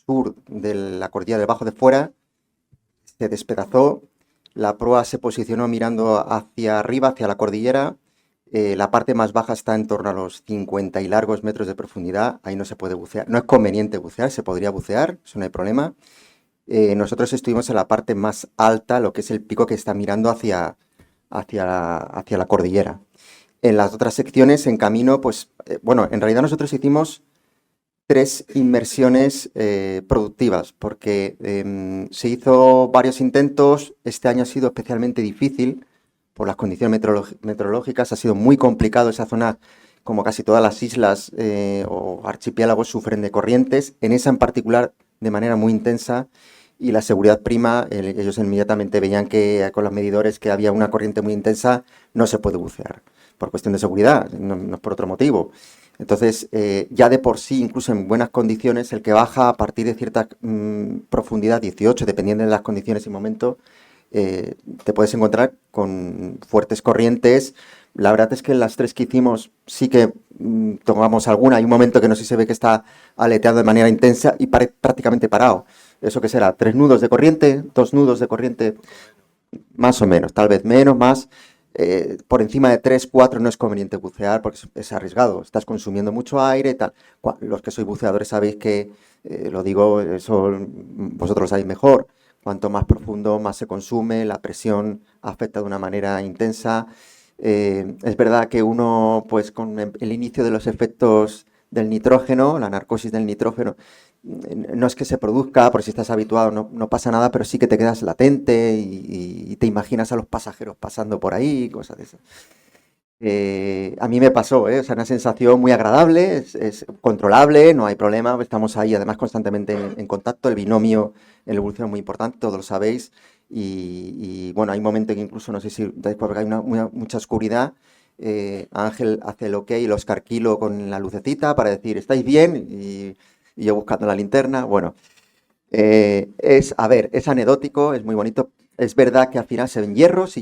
Speaker 1: sur de la cordillera del Bajo de Fuera, se despedazó, la proa se posicionó mirando hacia arriba, hacia la cordillera. La parte más baja está en torno a los 50 y largos metros de profundidad. Ahí no se puede bucear. No es conveniente bucear, se podría bucear, eso no hay problema. Nosotros estuvimos en la parte más alta, lo que es el pico que está mirando hacia la cordillera. En las otras secciones, en camino, pues, bueno, en realidad nosotros hicimos 3 inmersiones productivas, porque se hizo varios intentos. Este año ha sido especialmente difícil por las condiciones meteorológicas, ha sido muy complicado esa zona, como casi todas las islas o archipiélagos sufren de corrientes, en esa en particular de manera muy intensa, y la seguridad prima, ellos inmediatamente veían que con los medidores que había una corriente muy intensa, no se puede bucear, por cuestión de seguridad, no es por otro motivo. Entonces, ya de por sí, incluso en buenas condiciones, el que baja a partir de cierta profundidad, 18, dependiendo de las condiciones y momento, te puedes encontrar con fuertes corrientes. La verdad es que en las 3 que hicimos sí que tomamos alguna. Hay un momento que no sé si se ve que está aleteando de manera intensa y prácticamente parado. ¿Eso qué será? 3 nudos de corriente, 2 nudos de corriente, más o menos, tal vez menos, más. Por encima de 3, 4 no es conveniente bucear porque es arriesgado, estás consumiendo mucho aire y tal. Los que sois buceadores sabéis que, lo digo, eso vosotros lo sabéis mejor, cuanto más profundo, más se consume, la presión afecta de una manera intensa. Es verdad que uno, pues con el inicio de los efectos del nitrógeno, la narcosis del nitrógeno, no es que se produzca, por si estás habituado no pasa nada, pero sí que te quedas latente y te imaginas a los pasajeros pasando por ahí, cosas de esas. A mí me pasó, ¿eh? O sea, una sensación muy agradable, es controlable, no hay problema, estamos ahí además constantemente en contacto, el binomio en la evolución es muy importante, todos lo sabéis, bueno, hay momentos que incluso, no sé si dais porque hay mucha oscuridad, Ángel hace el ok y los carquilo con la lucecita para decir, ¿estáis bien? Y yo buscando la linterna, bueno, a ver, es anecdótico, es muy bonito. Es verdad que al final se ven hierros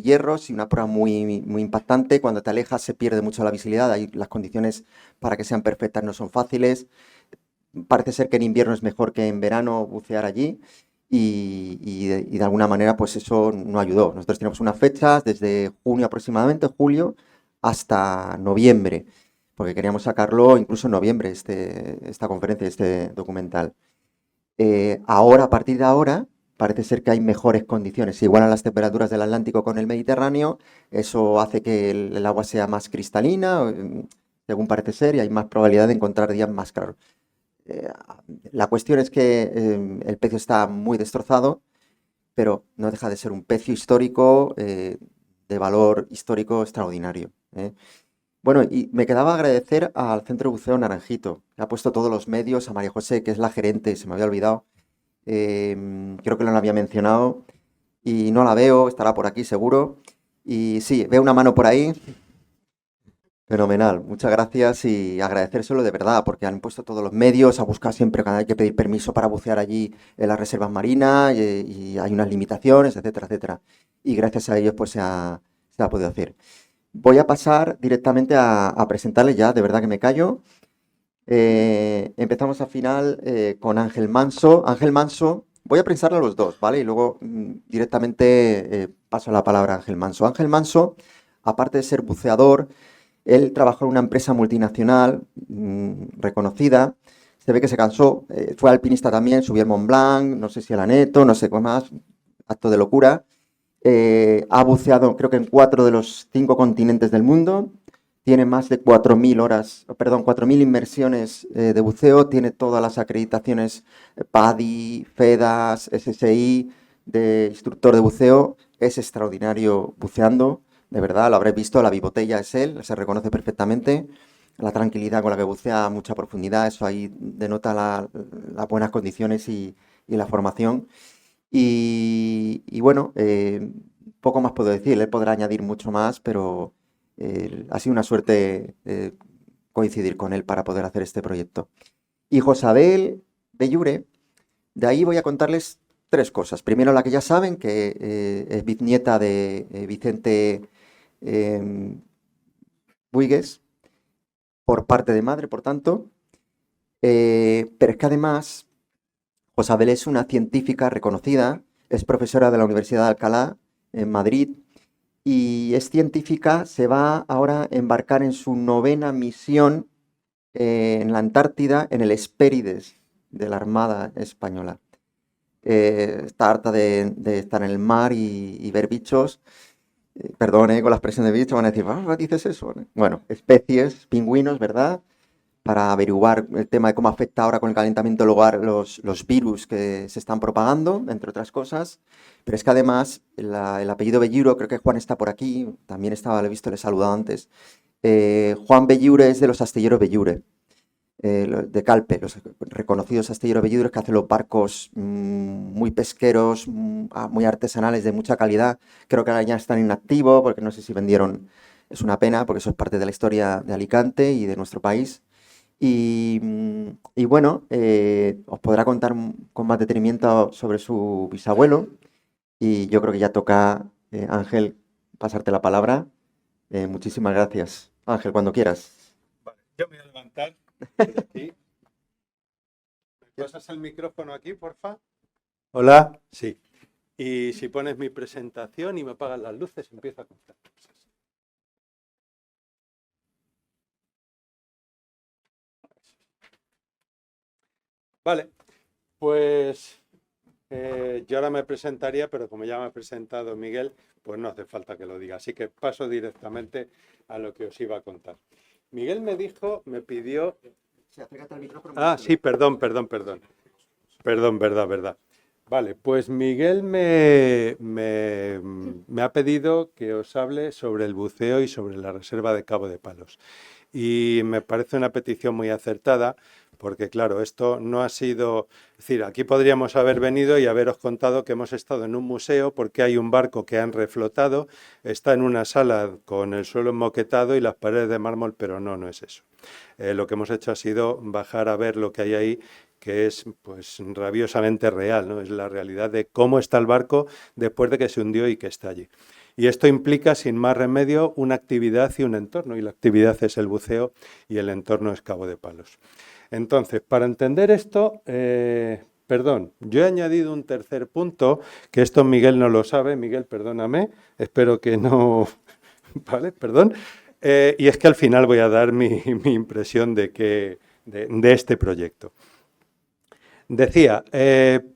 Speaker 1: y una prueba muy impactante. Cuando te alejas se pierde mucho la visibilidad. Ahí las condiciones para que sean perfectas no son fáciles. Parece ser que en invierno es mejor que en verano bucear allí y de alguna manera pues eso no ayudó. Nosotros tenemos unas fechas desde junio aproximadamente, julio, hasta noviembre, porque queríamos sacarlo incluso en noviembre, esta conferencia, este documental. Ahora, a partir de ahora, parece ser que hay mejores condiciones. Se igualan las temperaturas del Atlántico con el Mediterráneo, eso hace que el agua sea más cristalina, según parece ser, y hay más probabilidad de encontrar días más claros. Eh, la cuestión es que el pecio está muy destrozado, pero no deja de ser un pecio histórico de valor histórico extraordinario. Bueno, y me quedaba agradecer al Centro de Buceo Naranjito, que ha puesto todos los medios, a María José, que es la gerente, se me había olvidado, creo que no la había mencionado, y no la veo, estará por aquí seguro. Y sí, veo una mano por ahí, fenomenal, muchas gracias y agradecérselo de verdad, porque han puesto todos los medios a buscar siempre que hay que pedir permiso para bucear allí en las reservas marinas y hay unas limitaciones, etcétera, etcétera. Y gracias a ellos pues se ha podido hacer. Voy a pasar directamente a presentarles ya, de verdad que me callo. Empezamos al final con Ángel Manso. Ángel Manso, voy a presentarle a los dos, ¿vale? Y luego directamente paso la palabra a Ángel Manso. Ángel Manso, aparte de ser buceador, él trabajó en una empresa multinacional reconocida. Se ve que se cansó, fue alpinista también, subió el Mont Blanc, no sé si el Aneto, no sé qué más, acto de locura. Ha buceado creo que en 4 de los 5 continentes del mundo. Tiene más de 4.000 horas, perdón, 4.000 inmersiones de buceo. Tiene todas las acreditaciones PADI, FEDAS, SSI de instructor de buceo. Es extraordinario buceando, de verdad, lo habréis visto. La bibotella es él, se reconoce perfectamente. La tranquilidad con la que bucea a mucha profundidad, eso ahí denota las buenas condiciones y la formación. Y bueno, poco más puedo decir, él podrá añadir mucho más, pero ha sido una suerte coincidir con él para poder hacer este proyecto. Y Josabel Bellure, de ahí voy a contarles 3 cosas. Primero, la que ya saben, que es bisnieta de Vicente Buigues, por parte de madre, por tanto. Pero es que además, Josabel es una científica reconocida, es profesora de la Universidad de Alcalá, en Madrid, y es científica, se va ahora a embarcar en su 9ª misión en la Antártida, en el Hespérides de la Armada Española. Está harta de estar en el mar y ver bichos. Perdón, con la expresión de bicho van a decir, ah, dices eso. Bueno, especies, pingüinos, ¿verdad? Para averiguar el tema de cómo afecta ahora con el calentamiento global los virus que se están propagando, entre otras cosas. Pero es que además el apellido Belluro, creo que Juan está por aquí, también estaba, lo he visto, le he saludado antes. Juan Bellure es de los astilleros Bellure, de Calpe, los reconocidos astilleros Bellures que hacen los barcos muy pesqueros, muy artesanales, de mucha calidad. Creo que ahora ya están inactivos porque no sé si vendieron, es una pena porque eso es parte de la historia de Alicante y de nuestro país. Y bueno, os podrá contar con más detenimiento sobre su bisabuelo y yo creo que ya toca, Ángel, pasarte la palabra. Muchísimas gracias. Ángel, cuando quieras.
Speaker 2: Vale, yo me voy a levantar de aquí. ¿Me pasas el micrófono aquí, porfa? Hola, sí. Y si pones mi presentación y me apagas las luces, empiezo a contar cosas. Vale, pues yo ahora me presentaría, pero como ya me ha presentado Miguel, pues no hace falta que lo diga. Así que paso directamente a lo que os iba a contar. Miguel me dijo, me pidió... Ah, sí, perdón. Perdón, verdad. Vale, pues Miguel me ha pedido que os hable sobre el buceo y sobre la reserva de Cabo de Palos. Y me parece una petición muy acertada, porque claro, esto no ha sido... Es decir, aquí podríamos haber venido y haberos contado que hemos estado en un museo porque hay un barco que han reflotado, está en una sala con el suelo enmoquetado y las paredes de mármol, pero no es eso. Lo que hemos hecho ha sido bajar a ver lo que hay ahí, que es pues rabiosamente real, ¿no? Es la realidad de cómo está el barco después de que se hundió y que está allí. Y esto implica, sin más remedio, una actividad y un entorno, y la actividad es el buceo y el entorno es Cabo de Palos. Entonces, para entender esto, perdón, yo he añadido un tercer punto, que esto Miguel no lo sabe. Miguel, perdóname, espero que no... Vale, perdón. Y es que al final voy a dar mi impresión de este proyecto. Decía,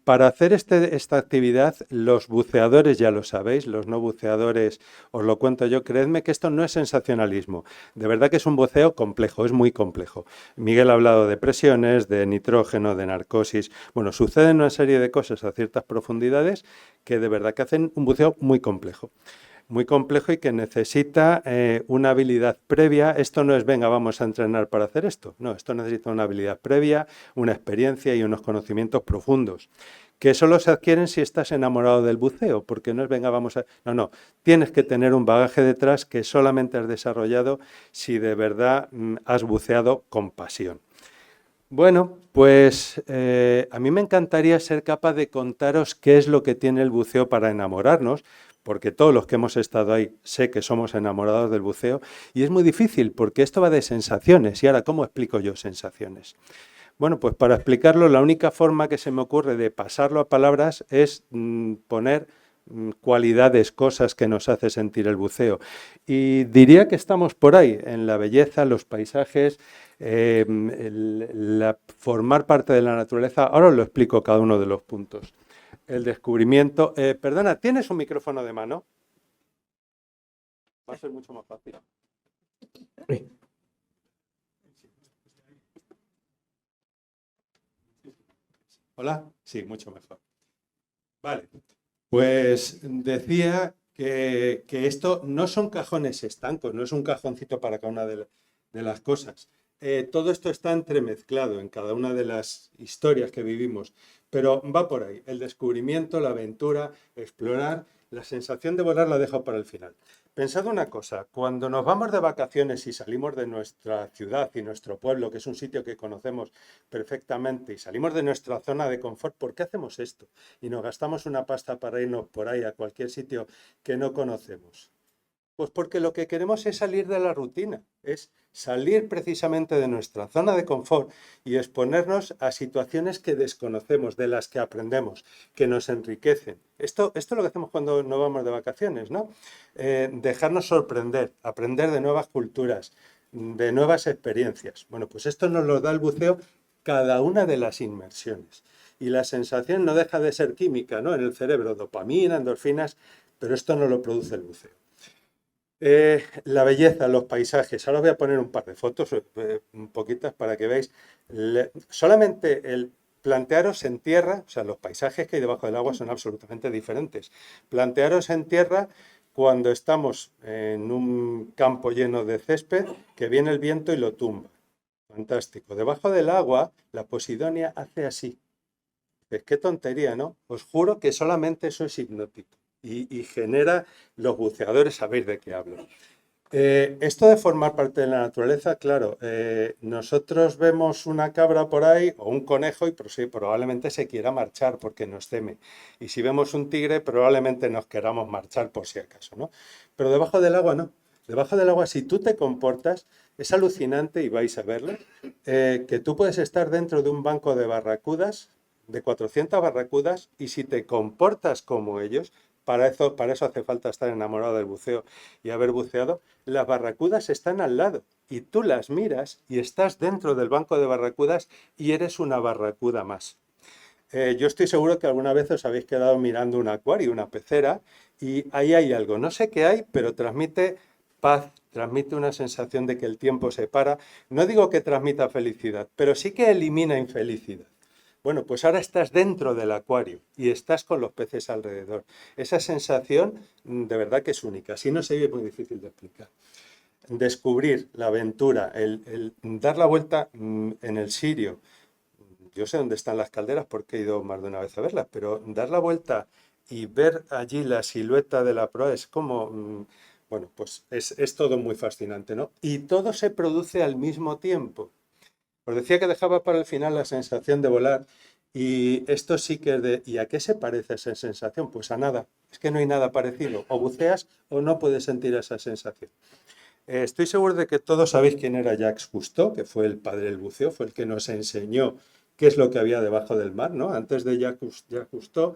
Speaker 2: para hacer esta actividad, los buceadores ya lo sabéis, los no buceadores os lo cuento yo, creedme que esto no es sensacionalismo, de verdad que es un buceo complejo, es muy complejo. Miguel ha hablado de presiones, de nitrógeno, de narcosis, bueno, suceden una serie de cosas a ciertas profundidades que de verdad que hacen un buceo muy complejo y que necesita una habilidad previa. Esto no es, venga, vamos a entrenar para hacer esto. No, esto necesita una habilidad previa, una experiencia y unos conocimientos profundos, que solo se adquieren si estás enamorado del buceo, porque no es, venga, vamos a... No, tienes que tener un bagaje detrás que solamente has desarrollado si de verdad has buceado con pasión. Bueno, pues a mí me encantaría ser capaz de contaros qué es lo que tiene el buceo para enamorarnos, porque todos los que hemos estado ahí sé que somos enamorados del buceo, y es muy difícil porque esto va de sensaciones. Y ahora, ¿cómo explico yo sensaciones? Bueno, pues para explicarlo, la única forma que se me ocurre de pasarlo a palabras es poner cualidades, cosas que nos hace sentir el buceo. Y diría que estamos por ahí, en la belleza, los paisajes, formar parte de la naturaleza. Ahora os lo explico cada uno de los puntos. El descubrimiento... perdona, ¿tienes un micrófono de mano? Va a ser mucho más fácil. ¿Hola? Sí, mucho mejor. Vale, pues decía que esto no son cajones estancos, no es un cajoncito para cada una de las cosas. Todo esto está entremezclado en cada una de las historias que vivimos, pero va por ahí. El descubrimiento, la aventura, explorar, la sensación de volar la dejo para el final. Pensad una cosa, cuando nos vamos de vacaciones y salimos de nuestra ciudad y nuestro pueblo, que es un sitio que conocemos perfectamente, y salimos de nuestra zona de confort, ¿por qué hacemos esto? Y nos gastamos una pasta para irnos por ahí a cualquier sitio que no conocemos. Pues porque lo que queremos es salir de la rutina, es salir precisamente de nuestra zona de confort y exponernos a situaciones que desconocemos, de las que aprendemos, que nos enriquecen. Esto es lo que hacemos cuando nos vamos de vacaciones, ¿no? Dejarnos sorprender, aprender de nuevas culturas, de nuevas experiencias. Bueno, pues esto nos lo da el buceo cada una de las inmersiones. Y la sensación no deja de ser química, ¿no? En el cerebro, dopamina, endorfinas, pero esto no lo produce el buceo. La belleza, los paisajes. Ahora os voy a poner un par de fotos, poquitas, para que veáis. Solamente el plantearos en tierra, o sea, los paisajes que hay debajo del agua son absolutamente diferentes. Plantearos en tierra cuando estamos en un campo lleno de césped, que viene el viento y lo tumba. Fantástico. Debajo del agua, la Posidonia hace así. Qué tontería, ¿no? Os juro que solamente eso es hipnótico y genera, los buceadores sabéis de qué hablo. Esto de formar parte de la naturaleza, claro, nosotros vemos una cabra por ahí o un conejo y sí, probablemente se quiera marchar porque nos teme. Y si vemos un tigre, probablemente nos queramos marchar por si acaso, ¿no? Pero debajo del agua no. Debajo del agua, si tú te comportas, es alucinante, y vais a verlo, que tú puedes estar dentro de un banco de barracudas, de 400 barracudas, y si te comportas como ellos, para eso hace falta estar enamorado del buceo y haber buceado, las barracudas están al lado y tú las miras y estás dentro del banco de barracudas y eres una barracuda más. Yo estoy seguro que alguna vez os habéis quedado mirando un acuario, una pecera, y ahí hay algo. No sé qué hay, pero transmite paz, transmite una sensación de que el tiempo se para. No digo que transmita felicidad, pero sí que elimina infelicidad. Bueno, pues ahora estás dentro del acuario y estás con los peces alrededor. Esa sensación de verdad que es única. Así no se ve, muy difícil de explicar. Descubrir la aventura, el dar la vuelta en el Sirio. Yo sé dónde están las calderas porque he ido más de una vez a verlas, pero dar la vuelta y ver allí la silueta de la proa es como, bueno, pues es todo muy fascinante, ¿no? Y todo se produce al mismo tiempo. Os decía que dejaba para el final la sensación de volar y esto sí que es de... ¿Y a qué se parece esa sensación? Pues a nada. Es que no hay nada parecido. O buceas o no puedes sentir esa sensación. Estoy seguro de que todos sabéis quién era Jacques Cousteau, que fue el padre del buceo, fue el que nos enseñó qué es lo que había debajo del mar, ¿no? Antes de Jacques Cousteau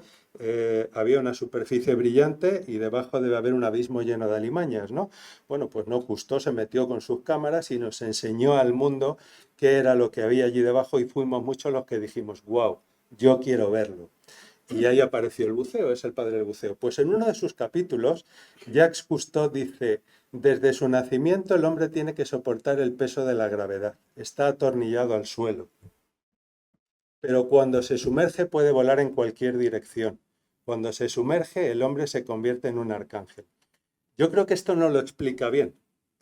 Speaker 2: había una superficie brillante y debajo debe haber un abismo lleno de alimañas, ¿no? Bueno, pues no, Cousteau se metió con sus cámaras y nos enseñó al mundo qué era lo que había allí debajo y fuimos muchos los que dijimos, wow, yo quiero verlo. Y ahí apareció el buceo, es el padre del buceo. Pues en uno de sus capítulos, Jacques Cousteau dice, desde su nacimiento el hombre tiene que soportar el peso de la gravedad, está atornillado al suelo. Pero cuando se sumerge puede volar en cualquier dirección. Cuando se sumerge el hombre se convierte en un arcángel. Yo creo que esto no lo explica bien,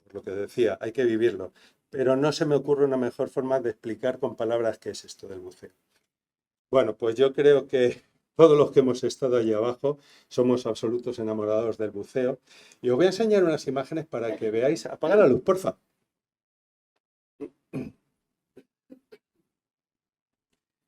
Speaker 2: por lo que decía, hay que vivirlo. Pero no se me ocurre una mejor forma de explicar con palabras qué es esto del buceo. Bueno, pues yo creo que todos los que hemos estado allí abajo somos absolutos enamorados del buceo. Y os voy a enseñar unas imágenes para que veáis. Apaga la luz, porfa.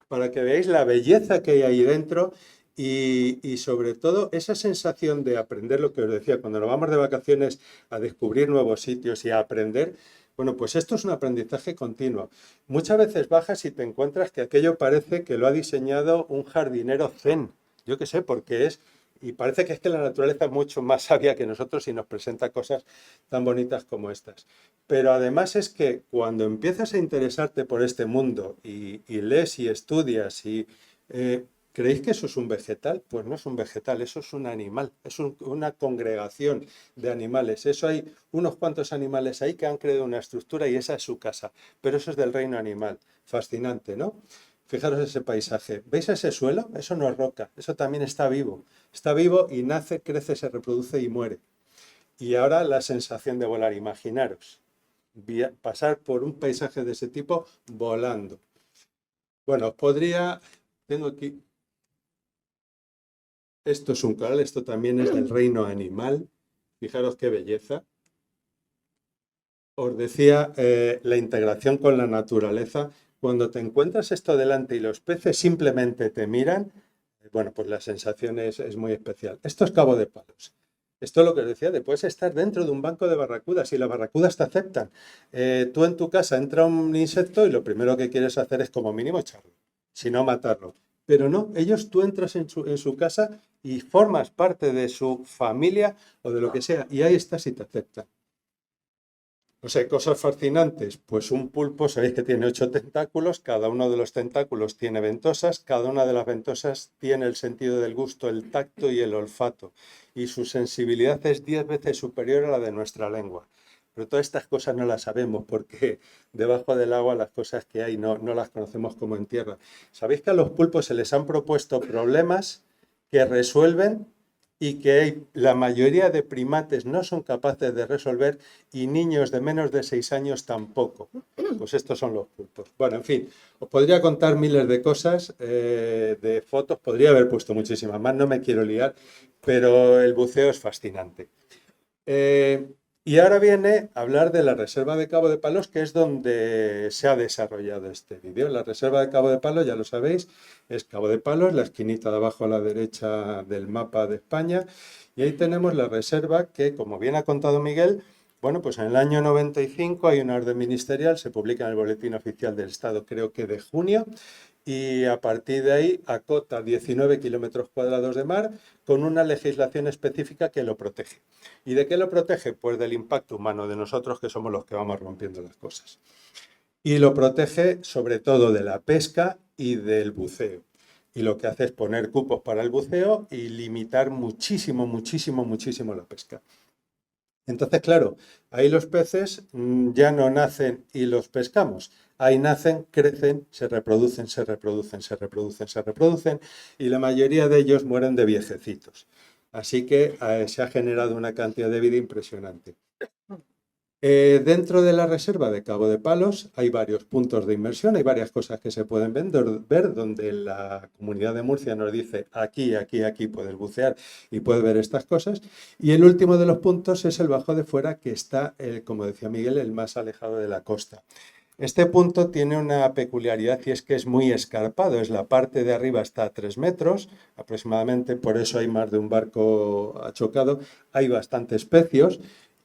Speaker 2: Para que veáis la belleza que hay ahí dentro y sobre todo esa sensación de aprender lo que os decía, cuando nos vamos de vacaciones a descubrir nuevos sitios y a aprender. Bueno, pues esto es un aprendizaje continuo. Muchas veces bajas y te encuentras que aquello parece que lo ha diseñado un jardinero zen. Yo qué sé, porque es... Y parece que es que la naturaleza es mucho más sabia que nosotros y nos presenta cosas tan bonitas como estas. Pero además es que cuando empiezas a interesarte por este mundo y lees y estudias y ¿creéis que eso es un vegetal? Pues no es un vegetal, eso es un animal, es una congregación de animales. Eso hay unos cuantos animales ahí que han creado una estructura y esa es su casa. Pero eso es del reino animal. Fascinante, ¿no? Fijaros ese paisaje. ¿Veis ese suelo? Eso no es roca, eso también está vivo. Está vivo y nace, crece, se reproduce y muere. Y ahora la sensación de volar, imaginaros, pasar por un paisaje de ese tipo volando. Bueno, tengo aquí, esto es un coral, esto también es del reino animal, fijaros qué belleza. Os decía la integración con la naturaleza, cuando te encuentras esto delante y los peces simplemente te miran, bueno, pues la sensación es muy especial. Esto es Cabo de Palos. Esto es lo que os decía, de puedes estar dentro de un banco de barracudas y las barracudas te aceptan. Tú en tu casa entra un insecto y lo primero que quieres hacer es como mínimo echarlo, si no matarlo. Pero no, ellos tú entras en su casa y formas parte de su familia o de lo que sea y ahí estás y te aceptan. O sea, cosas fascinantes. Pues un pulpo, sabéis que tiene 8 tentáculos, cada uno de los tentáculos tiene ventosas, cada una de las ventosas tiene el sentido del gusto, el tacto y el olfato. Y su sensibilidad es 10 veces superior a la de nuestra lengua. Pero todas estas cosas no las sabemos porque debajo del agua las cosas que hay no las conocemos como en tierra. ¿Sabéis que a los pulpos se les han propuesto problemas que resuelven y que la mayoría de primates no son capaces de resolver y niños de menos de 6 años tampoco? Pues estos son los pulpos. Bueno, en fin, os podría contar miles de cosas, de fotos, podría haber puesto muchísimas más, no me quiero liar, pero el buceo es fascinante. Eh, y ahora viene a hablar de la reserva de Cabo de Palos, que es donde se ha desarrollado este vídeo. La reserva de Cabo de Palos, ya lo sabéis, es Cabo de Palos, la esquinita de abajo a la derecha del mapa de España. Y ahí tenemos la reserva que, como bien ha contado Miguel, bueno, pues en el año 95 hay una orden ministerial, se publica en el Boletín Oficial del Estado, creo que de junio, y a partir de ahí acota 19 kilómetros cuadrados de mar con una legislación específica que lo protege. ¿Y de qué lo protege? Pues del impacto humano, de nosotros que somos los que vamos rompiendo las cosas. Y lo protege sobre todo de la pesca y del buceo. Y lo que hace es poner cupos para el buceo y limitar muchísimo, muchísimo, muchísimo la pesca. Entonces, claro, ahí los peces ya no nacen y los pescamos. Ahí nacen, crecen, se reproducen, se reproducen, se reproducen, se reproducen y la mayoría de ellos mueren de viejecitos. Así que se ha generado una cantidad de vida impresionante. Dentro de la reserva de Cabo de Palos hay varios puntos de inmersión, hay varias cosas que se pueden ver, donde la Comunidad de Murcia nos dice aquí, aquí, aquí puedes bucear y puedes ver estas cosas. Y el último de los puntos es el Bajo de Fuera, que está, como decía Miguel, el más alejado de la costa. Este punto tiene una peculiaridad y es que es muy escarpado, es la parte de arriba está a 3 metros aproximadamente, por eso hay más de un barco chocado, hay bastantes pecios.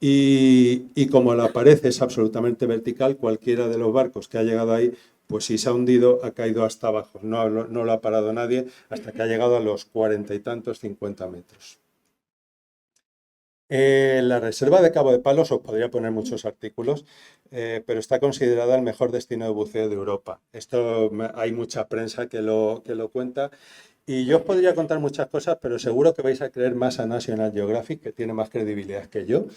Speaker 2: Y como la pared es absolutamente vertical, cualquiera de los barcos que ha llegado ahí, pues si se ha hundido, ha caído hasta abajo. No lo ha parado nadie hasta que ha llegado a los 40 y tantos, 50 metros. La reserva de Cabo de Palos, os podría poner muchos artículos, pero está considerada el mejor destino de buceo de Europa. Esto hay mucha prensa que lo cuenta. Y yo os podría contar muchas cosas, pero seguro que vais a creer más a National Geographic, que tiene más credibilidad que yo.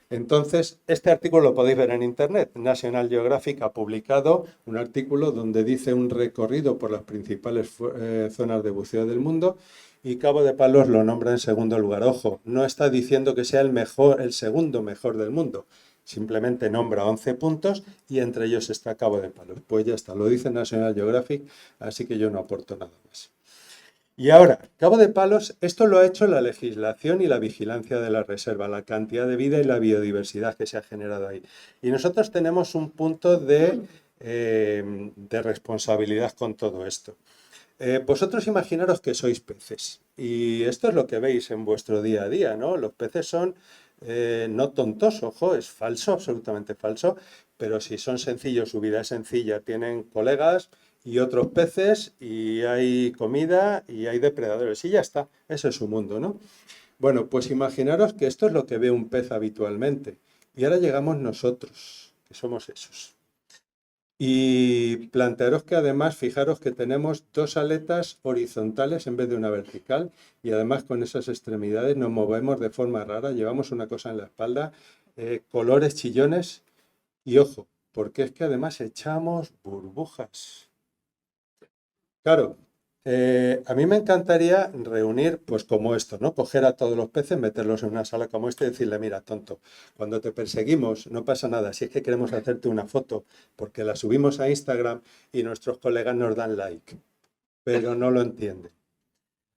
Speaker 2: Entonces, este artículo lo podéis ver en Internet. National Geographic ha publicado un artículo donde dice un recorrido por las principales zonas de buceo del mundo y Cabo de Palos lo nombra en segundo lugar. Ojo, no está diciendo que sea el segundo mejor del mundo. Simplemente nombra 11 puntos y entre ellos está Cabo de Palos. Pues ya está, lo dice National Geographic, así que yo no aporto nada más. Y ahora, Cabo de Palos, esto lo ha hecho la legislación y la vigilancia de la reserva, la cantidad de vida y la biodiversidad que se ha generado ahí. Y nosotros tenemos un punto de responsabilidad con todo esto. Vosotros imaginaros que sois peces y esto es lo que veis en vuestro día a día, ¿no? Los peces son no tontos, ojo, es falso, absolutamente falso, pero si son sencillos, su vida es sencilla, tienen colegas y otros peces y hay comida y hay depredadores y ya está, eso es su mundo, ¿no? Bueno, pues imaginaros que esto es lo que ve un pez habitualmente y ahora llegamos nosotros, que somos esos. Y plantearos que además, fijaros que tenemos dos aletas horizontales en vez de una vertical y además con esas extremidades nos movemos de forma rara, llevamos una cosa en la espalda, colores chillones y ojo, porque es que además echamos burbujas. Claro, a mí me encantaría reunir, pues como esto, ¿no? Coger a todos los peces, meterlos en una sala como esta y decirle, mira, tonto, cuando te perseguimos no pasa nada, si es que queremos hacerte una foto, porque la subimos a Instagram y nuestros colegas nos dan like, pero no lo entienden.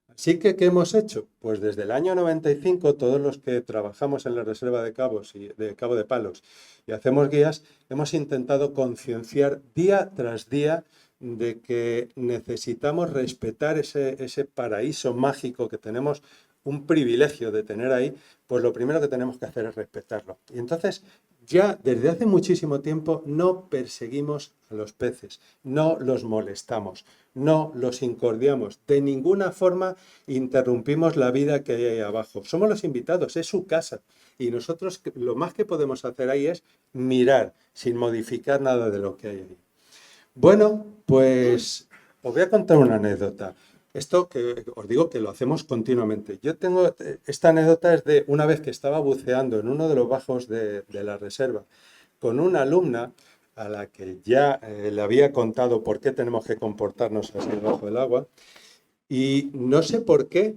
Speaker 2: Así que, ¿qué hemos hecho? Pues desde el año 95, todos los que trabajamos en la Reserva de Cabos y de Cabo de Palos y hacemos guías, hemos intentado concienciar día tras día de que necesitamos respetar ese paraíso mágico que tenemos un privilegio de tener ahí, pues lo primero que tenemos que hacer es respetarlo. Y entonces, ya desde hace muchísimo tiempo no perseguimos a los peces, no los molestamos, no los incordiamos, de ninguna forma interrumpimos la vida que hay ahí abajo. Somos los invitados, es su casa. Y nosotros lo más que podemos hacer ahí es mirar sin modificar nada de lo que hay ahí. Bueno, pues os voy a contar una anécdota. Esto que os digo que lo hacemos continuamente. Yo tengo, esta anécdota es de una vez que estaba buceando en uno de los bajos de la reserva con una alumna a la que ya le había contado por qué tenemos que comportarnos así debajo del agua. Y no sé por qué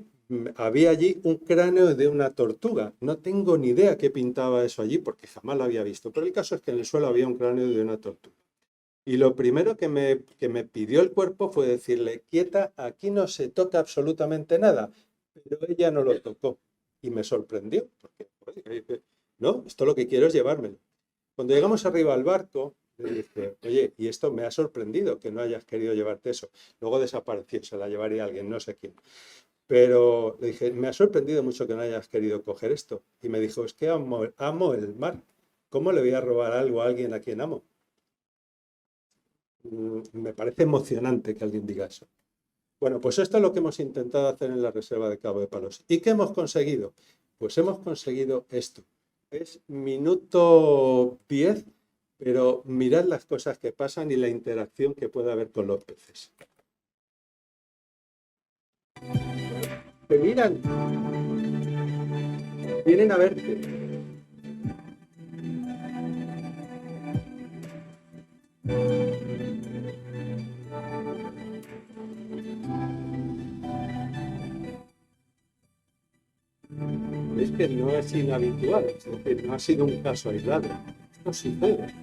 Speaker 2: había allí un cráneo de una tortuga. No tengo ni idea qué pintaba eso allí porque jamás lo había visto. Pero el caso es que en el suelo había un cráneo de una tortuga. Y lo primero que me pidió el cuerpo fue decirle, quieta, aquí no se toca absolutamente nada. Pero ella no lo tocó y me sorprendió, porque, oye, no, esto lo que quiero es llevármelo. Cuando llegamos arriba al barco, le dije, oye, y esto me ha sorprendido que no hayas querido llevarte eso. Luego desapareció, se la llevaría alguien, no sé quién. Pero le dije, me ha sorprendido mucho que no hayas querido coger esto. Y me dijo, es que amo el mar. ¿Cómo le voy a robar algo a alguien a quien amo? Me parece emocionante que alguien diga eso. Bueno, pues esto es lo que hemos intentado hacer en la Reserva de Cabo de Palos. ¿Y qué hemos conseguido? Pues hemos conseguido esto. Es minuto 10, pero mirad las cosas que pasan y la interacción que puede haber con los peces. Te miran, vienen a verte. Es que no es inhabitual, es decir, no ha sido un caso aislado. Esto sucede.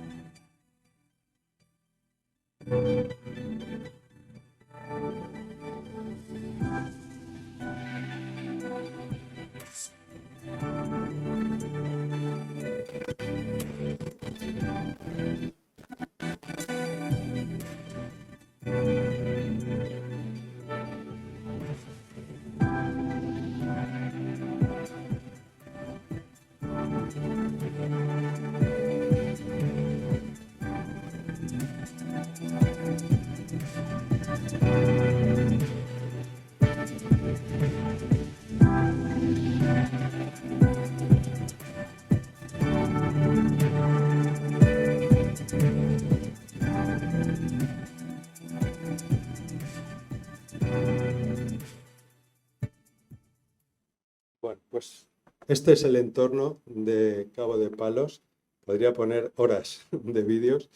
Speaker 2: Bueno, pues este es el entorno de Cabo de Palos. Podría poner horas de vídeos,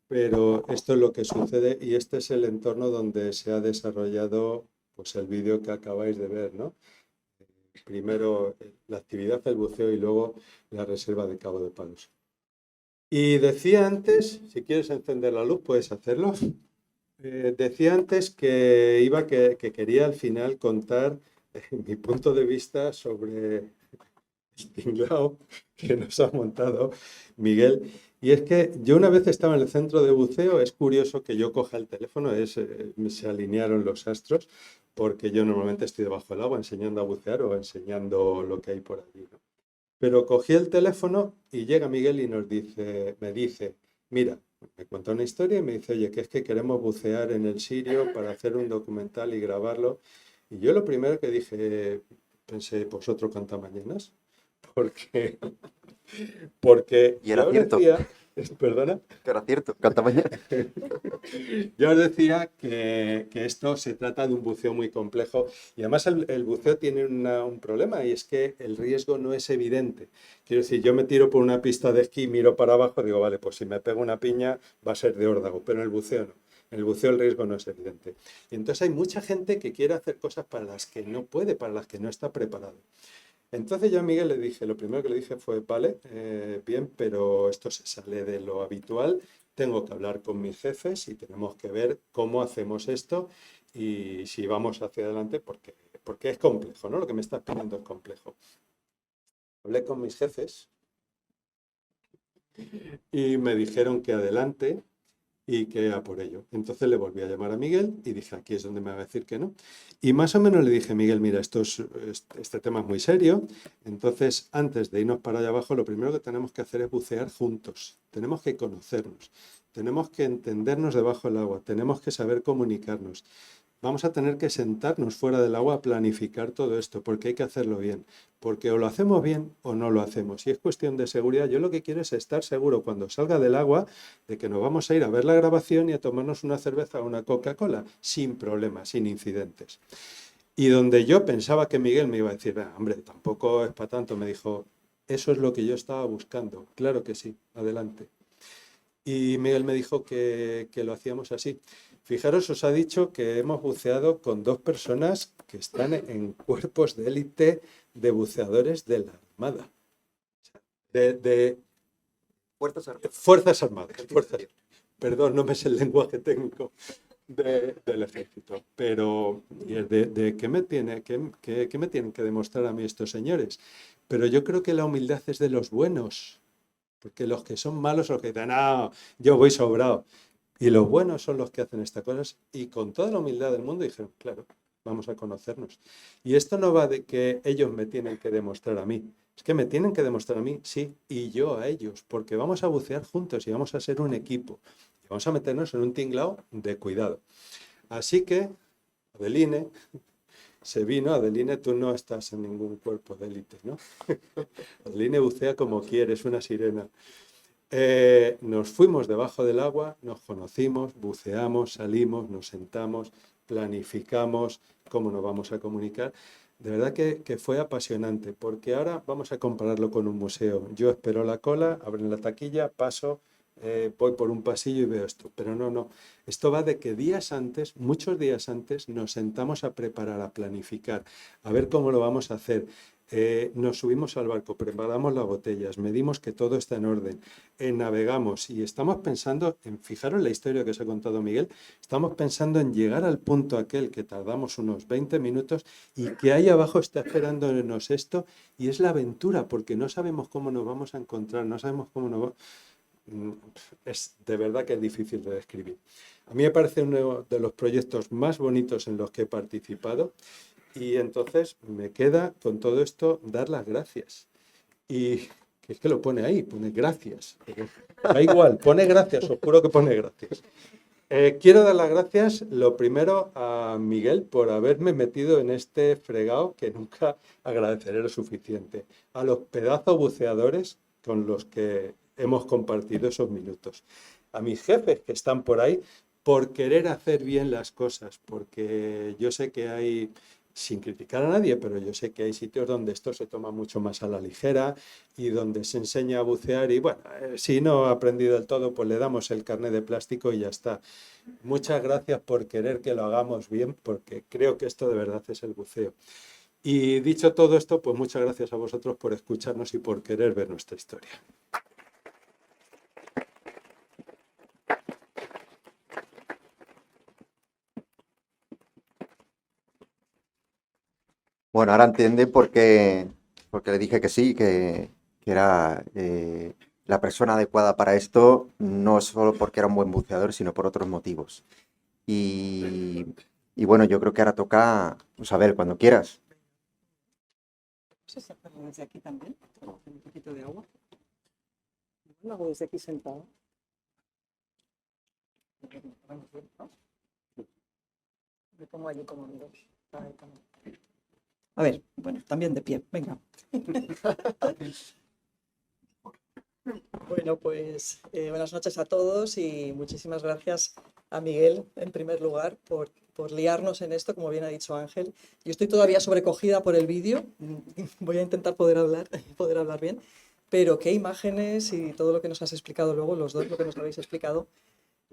Speaker 2: pero esto es lo que sucede y este es el entorno donde se ha desarrollado pues, el vídeo que acabáis de ver, ¿no? Primero la actividad del buceo y luego la reserva de Cabo de Palos. Y decía antes, si quieres encender la luz, puedes hacerlo. Decía antes que quería al final contar mi punto de vista sobre el tinglao que nos ha montado Miguel. Y es que yo una vez estaba en el centro de buceo, es curioso que yo coja el teléfono, se alinearon los astros, porque yo normalmente estoy debajo del agua enseñando a bucear o enseñando lo que hay por allí, ¿no? Pero cogí el teléfono y llega Miguel y me dice, mira, me cuenta una historia y me dice, oye, que es que queremos bucear en el Sirio para hacer un documental y grabarlo. Y yo lo primero que dije, pensé, pues otro cantamañanas, porque, porque
Speaker 1: Y era
Speaker 2: yo os
Speaker 1: cierto,
Speaker 2: decía, perdona,
Speaker 1: que era cierto, Cantamañana.
Speaker 2: yo os decía que esto se trata de un buceo muy complejo y además el buceo tiene un problema y es que el riesgo no es evidente. Quiero decir, yo me tiro por una pista de esquí, miro para abajo, digo, vale, pues si me pego una piña va a ser de órdago, pero en el buceo no. En el buceo el riesgo no es evidente. Y entonces hay mucha gente que quiere hacer cosas para las que no puede, para las que no está preparado. Entonces yo a Miguel le dije, lo primero que le dije fue, vale, bien, pero esto se sale de lo habitual, tengo que hablar con mis jefes y tenemos que ver cómo hacemos esto y si vamos hacia adelante, porque es complejo, ¿no? Lo que me estás pidiendo es complejo. Hablé con mis jefes y me dijeron que adelante, y que a por ello. Entonces le volví a llamar a Miguel y dije, aquí es donde me va a decir que no. Y más o menos le dije, Miguel, mira, este tema es muy serio, entonces antes de irnos para allá abajo, lo primero que tenemos que hacer es bucear juntos, tenemos que conocernos, tenemos que entendernos debajo del agua, tenemos que saber comunicarnos. Vamos a tener que sentarnos fuera del agua a planificar todo esto, porque hay que hacerlo bien. Porque o lo hacemos bien o no lo hacemos. Si es cuestión de seguridad, yo lo que quiero es estar seguro cuando salga del agua de que nos vamos a ir a ver la grabación y a tomarnos una cerveza o una Coca-Cola, sin problemas, sin incidentes. Y donde yo pensaba que Miguel me iba a decir, "Ah, hombre, tampoco es para tanto", me dijo, eso es lo que yo estaba buscando. Claro que sí, adelante. Y Miguel me dijo que lo hacíamos así. Fijaros, os ha dicho que hemos buceado con dos personas que están en cuerpos de élite de buceadores de la Armada, de
Speaker 1: Fuerzas Armadas.
Speaker 2: Fuerzas Armadas. Perdón, no me sé el lenguaje técnico del ejército. Pero y es ¿qué me qué me tienen que demostrar a mí estos señores? Pero yo creo que la humildad es de los buenos. Porque los que son malos son los que dicen, no, yo voy sobrado. Y los buenos son los que hacen estas cosas y con toda la humildad del mundo dijeron, claro, vamos a conocernos. Y esto no va de que ellos me tienen que demostrar a mí. Es que me tienen que demostrar a mí, sí, y yo a ellos, porque vamos a bucear juntos y vamos a ser un equipo. Y vamos a meternos en un tinglao de cuidado. Así que, Adeline, se vino. Adeline, tú no estás en ningún cuerpo de élite, ¿no? Adeline bucea como quiere, es una sirena. Nos fuimos debajo del agua, nos conocimos, buceamos, salimos, nos sentamos, planificamos cómo nos vamos a comunicar. De verdad que fue apasionante, porque ahora vamos a compararlo con un museo. Yo espero la cola, abren la taquilla, paso, voy por un pasillo y veo esto. Pero no. Esto va de que días antes, muchos días antes, nos sentamos a preparar, a planificar, a ver cómo lo vamos a hacer. Nos subimos al barco, preparamos las botellas, medimos que todo está en orden, navegamos y estamos pensando en, fijaros la historia que os ha contado Miguel, estamos pensando en llegar al punto aquel que tardamos unos 20 minutos y que ahí abajo está esperándonos esto y es la aventura porque no sabemos cómo nos vamos a encontrar, no sabemos cómo nos va... Es de verdad que es difícil de describir. A mí me parece uno de los proyectos más bonitos en los que he participado. Y entonces me queda con todo esto dar las gracias. Y que es que lo pone ahí, pone gracias. Pero da igual, pone gracias, os juro que pone gracias. Quiero dar las gracias, lo primero, a Miguel por haberme metido en este fregado que nunca agradeceré lo suficiente. A los pedazos buceadores con los que hemos compartido esos minutos. A mis jefes que están por ahí por querer hacer bien las cosas, porque yo sé que hay, sin criticar a nadie, pero yo sé que hay sitios donde esto se toma mucho más a la ligera y donde se enseña a bucear y bueno, si no ha aprendido del todo, pues le damos el carnet de plástico y ya está. Muchas gracias por querer que lo hagamos bien, porque creo que esto de verdad es el buceo. Y dicho todo esto, pues muchas gracias a vosotros por escucharnos y por querer ver nuestra historia.
Speaker 1: Bueno, ahora entiende porque le dije que sí, que era la persona adecuada para esto, no solo porque era un buen buceador, sino por otros motivos. Y, y bueno, yo creo que ahora toca, pues a ver, cuando quieras.
Speaker 3: ¿Vas a sacarlo desde aquí también? Un poquito de agua. Lo hago desde aquí sentado. Me pongo allí como amigos. A ver, bueno, también de pie, venga. Bueno, pues buenas noches a todos y muchísimas gracias a Miguel, en primer lugar, por liarnos en esto, como bien ha dicho Ángel. Yo estoy todavía sobrecogida por el vídeo, voy a intentar poder hablar bien, pero qué imágenes y todo lo que nos has explicado luego, los dos, lo que nos habéis explicado.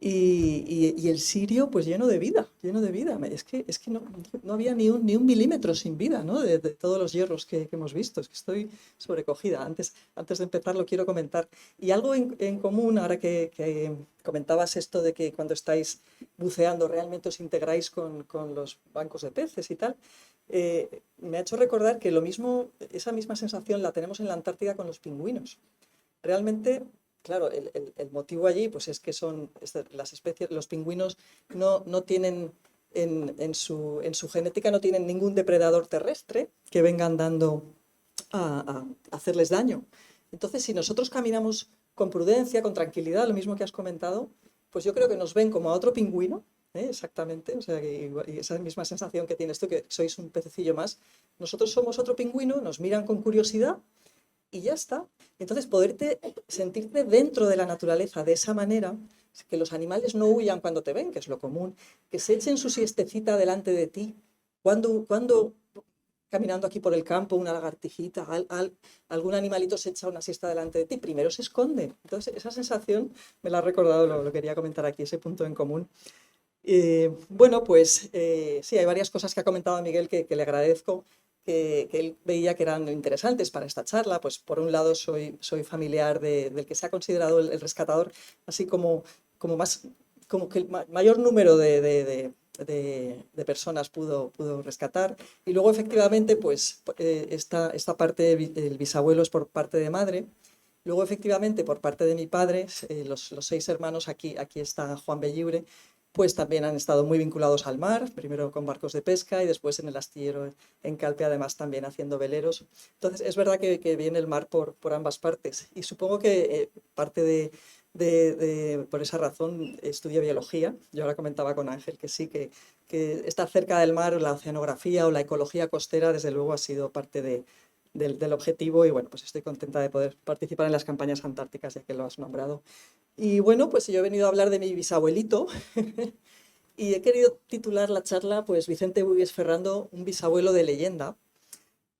Speaker 3: Y el sirio, pues lleno de vida, lleno de vida. Es que no había ni un milímetro sin vida, ¿no? De todos los hierros que hemos visto. Es que estoy sobrecogida. Antes de empezar lo quiero comentar. Y algo en común, ahora que comentabas esto de que cuando estáis buceando realmente os integráis con los bancos de peces y tal, me ha hecho recordar que lo mismo, esa misma sensación la tenemos en la Antártida con los pingüinos. Realmente claro, el motivo allí pues es que son las especies, los pingüinos no tienen en su genética no tienen ningún depredador terrestre que venga andando a hacerles daño. Entonces, si nosotros caminamos con prudencia, con tranquilidad, lo mismo que has comentado, pues yo creo que nos ven como a otro pingüino, exactamente, o sea, y esa misma sensación que tienes tú, que sois un pececillo más. Nosotros somos otro pingüino, nos miran con curiosidad y ya está. Entonces, sentirte dentro de la naturaleza de esa manera, que los animales no huyan cuando te ven, que es lo común, que se echen su siestecita delante de ti. Cuando caminando aquí por el campo, una lagartijita, algún animalito se echa una siesta delante de ti, primero se esconde. Entonces, esa sensación me la ha recordado, lo quería comentar aquí, ese punto en común. Bueno, pues sí, hay varias cosas que ha comentado Miguel que le agradezco, que él veía que eran interesantes para esta charla. Pues por un lado soy familiar del que se ha considerado el rescatador, así como que el mayor número de personas pudo rescatar. Y luego efectivamente pues esta parte del bisabuelo es por parte de madre. Luego efectivamente por parte de mi padre, los 6 hermanos, aquí está Juan Bellibre, pues también han estado muy vinculados al mar, primero con barcos de pesca y después en el astillero en Calpe, además también haciendo veleros. Entonces es verdad que viene el mar por ambas partes, y supongo que parte por esa razón estudia biología. Yo ahora comentaba con Ángel que sí, que estar cerca del mar, la oceanografía o la ecología costera desde luego ha sido parte del objetivo, y bueno, pues estoy contenta de poder participar en las campañas antárticas, ya que lo has nombrado. Y bueno, pues yo he venido a hablar de mi bisabuelito y he querido titular la charla pues Vicente Bugues Ferrando, un bisabuelo de leyenda.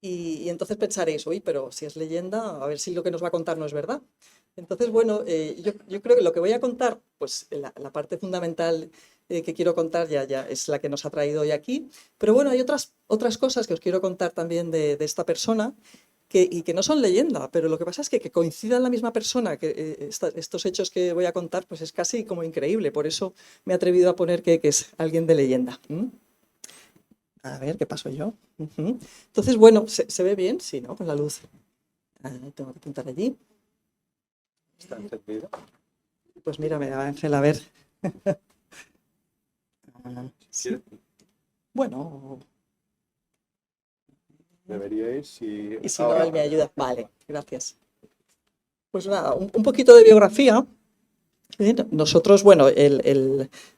Speaker 3: Y entonces pensaréis, uy, pero si es leyenda, a ver si lo que nos va a contar no es verdad. Entonces, bueno, yo creo que lo que voy a contar, pues la parte fundamental que quiero contar ya es la que nos ha traído hoy aquí. Pero bueno, hay otras cosas que os quiero contar también de esta persona, y que no son leyenda, pero lo que pasa es que coincida en la misma persona que estos hechos que voy a contar, pues es casi como increíble. Por eso me he atrevido a poner que es alguien de leyenda. A ver, ¿qué pasó yo? Entonces, bueno, ¿se ve bien? Sí, ¿no? Con la luz. Tengo que apuntar allí.
Speaker 2: ¿Está encendido?
Speaker 3: Pues mírame, Ángel, a ver. Sí. Bueno.
Speaker 2: Deberíais y...
Speaker 3: Y si no, él me ayuda. Vale, gracias. Pues nada, un poquito de biografía. Nosotros, bueno,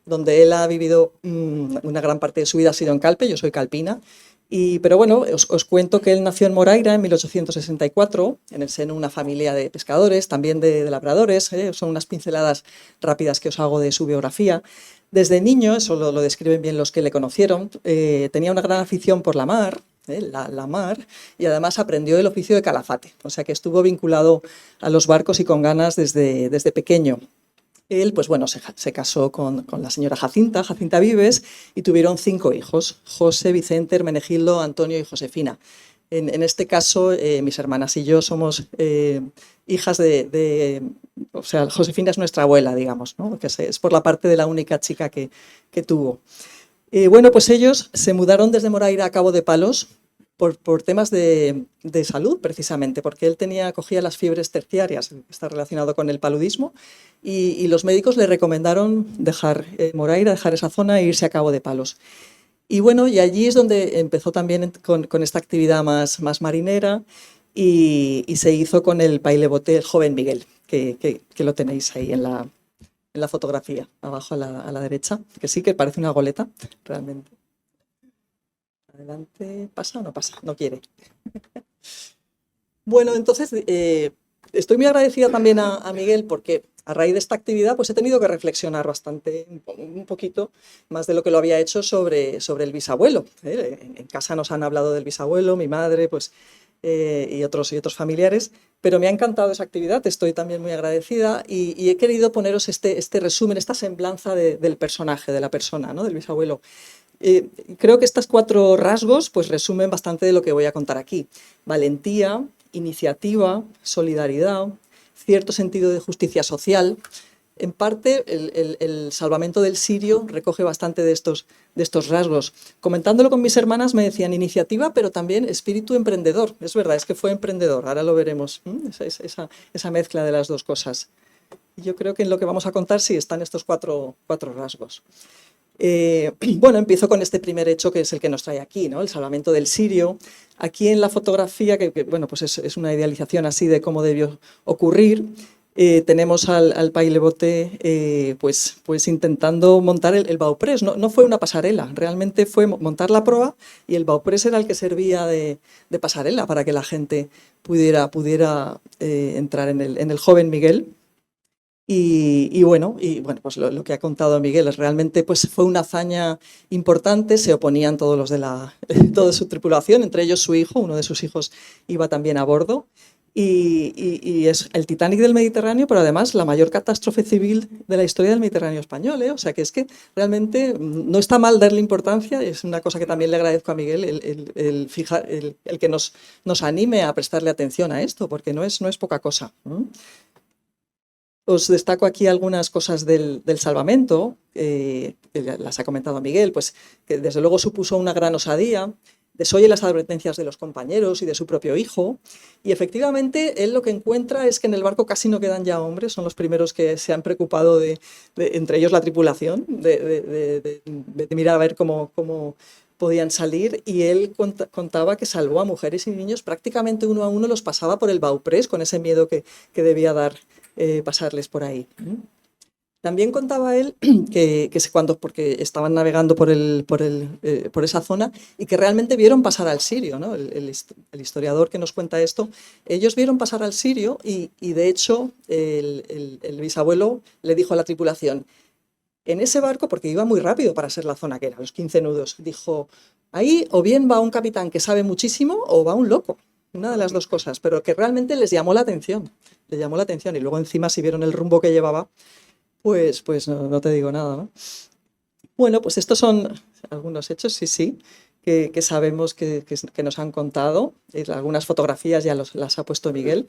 Speaker 3: donde él ha vivido una gran parte de su vida ha sido en Calpe. Yo soy calpina. Pero bueno, os cuento que él nació en Moraira en 1864, en el seno de una familia de pescadores, también de labradores. Son unas pinceladas rápidas que os hago de su biografía. Desde niño, eso lo describen bien los que le conocieron, tenía una gran afición por la mar, la mar, y además aprendió el oficio de calafate, o sea que estuvo vinculado a los barcos y con ganas desde pequeño. Él, pues bueno, se casó con la señora Jacinta Vives, y tuvieron 5 hijos: José, Vicente, Hermenegildo, Antonio y Josefina. En este caso, mis hermanas y yo somos hijas o sea, Josefina es nuestra abuela, digamos, ¿no? Que es por la parte de la única chica que tuvo. Bueno, pues ellos se mudaron desde Moraira a Cabo de Palos por temas de salud, precisamente, porque él cogía las fiebres terciarias, está relacionado con el paludismo, y los médicos le recomendaron dejar Moraira, dejar esa zona e irse a Cabo de Palos. Y bueno, y allí es donde empezó también con esta actividad más marinera, y se hizo con el pailebote el joven Miguel, que lo tenéis ahí en la fotografía, abajo a la derecha, que sí que parece una goleta, realmente. Adelante, ¿pasa o no pasa? No quiere. Bueno, entonces estoy muy agradecida también a Miguel, porque a raíz de esta actividad pues he tenido que reflexionar bastante, un poquito más de lo que lo había hecho sobre el bisabuelo. En casa nos han hablado del bisabuelo, mi madre, pues, y otros familiares, pero me ha encantado esa actividad, estoy también muy agradecida, y he querido poneros este resumen, esta semblanza del personaje, de la persona, ¿no? Del bisabuelo. Creo que estos 4 rasgos pues resumen bastante de lo que voy a contar aquí: valentía, iniciativa, solidaridad, cierto sentido de justicia social. En parte, el salvamento del Sirio recoge bastante de estos rasgos. Comentándolo con mis hermanas me decían iniciativa, pero también espíritu emprendedor. Es verdad, es que fue emprendedor, ahora lo veremos, esa mezcla de las 2 cosas. Yo creo que en lo que vamos a contar sí están estos cuatro rasgos. Bueno, empiezo con este primer hecho que es el que nos trae aquí, ¿no? El salvamento del sirio. Aquí en la fotografía, bueno, pues es una idealización así de cómo debió ocurrir. Tenemos al Paille-Boté pues intentando montar el Bauprés. No fue una pasarela, realmente fue montar la proa y el Bauprés era el que servía de pasarela para que la gente pudiera entrar en el joven Miguel. Y bueno, pues lo que ha contado Miguel es realmente pues fue una hazaña importante. Se oponían todos los de toda su tripulación, entre ellos su hijo, uno de sus hijos iba también a bordo. Y es el Titanic del Mediterráneo, pero además la mayor catástrofe civil de la historia del Mediterráneo español, ¿eh? O sea que es que realmente no está mal darle importancia, es una cosa que también le agradezco a Miguel, el que nos anime a prestarle atención a esto, porque no es poca cosa, ¿no? Os destaco aquí algunas cosas del salvamento, que las ha comentado Miguel, pues que desde luego supuso una gran osadía, desoye las advertencias de los compañeros y de su propio hijo, y efectivamente él lo que encuentra es que en el barco casi no quedan ya hombres, son los primeros que se han preocupado entre ellos la tripulación, de mirar a ver cómo podían salir, y él contaba que salvó a mujeres y niños, prácticamente uno a uno los pasaba por el Bauprés con ese miedo que debía dar pasarles por ahí. También contaba él porque estaban navegando por esa zona y que realmente vieron pasar al sirio, ¿no? El historiador que nos cuenta esto, ellos vieron pasar al sirio y de hecho el bisabuelo le dijo a la tripulación, en ese barco, porque iba muy rápido para ser la zona que era, los 15 nudos, dijo, ahí o bien va un capitán que sabe muchísimo o va un loco. Una de las dos cosas, pero que realmente les llamó la atención. Les llamó la atención y luego encima si vieron el rumbo que llevaba, pues no te digo nada, ¿no? Bueno, pues estos son algunos hechos, sí, que sabemos que nos han contado. Algunas fotografías ya las ha puesto Miguel.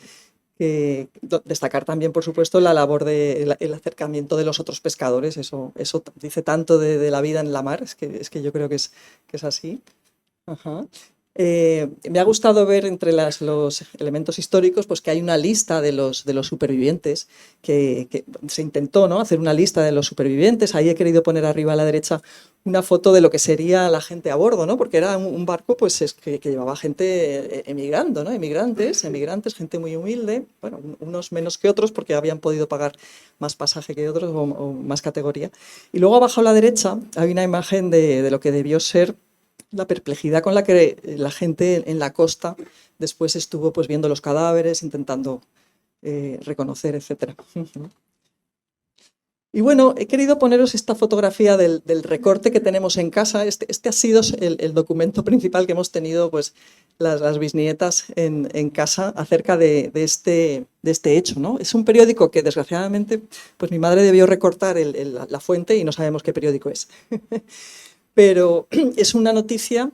Speaker 3: Destacar también, por supuesto, la labor del acercamiento de los otros pescadores. Eso dice tanto de la vida en la mar, es que yo creo que es así. Ajá. Me ha gustado ver entre los elementos históricos pues que hay una lista de los supervivientes, que se intentó, ¿no?, hacer una lista de los supervivientes. Ahí he querido poner arriba a la derecha una foto de lo que sería la gente a bordo, ¿no?, porque era un barco pues que llevaba gente emigrando, ¿no?, emigrantes, gente muy humilde, bueno, unos menos que otros porque habían podido pagar más pasaje que otros o más categoría. Y luego abajo a la derecha hay una imagen de lo que debió ser la perplejidad con la que la gente en la costa después estuvo pues viendo los cadáveres, intentando reconocer, etc. Y bueno, he querido poneros esta fotografía del recorte que tenemos en casa. Este ha sido el documento principal que hemos tenido pues las bisnietas en casa acerca de este hecho, ¿no? Es un periódico que desgraciadamente pues mi madre debió recortar la fuente y no sabemos qué periódico es. Pero es una noticia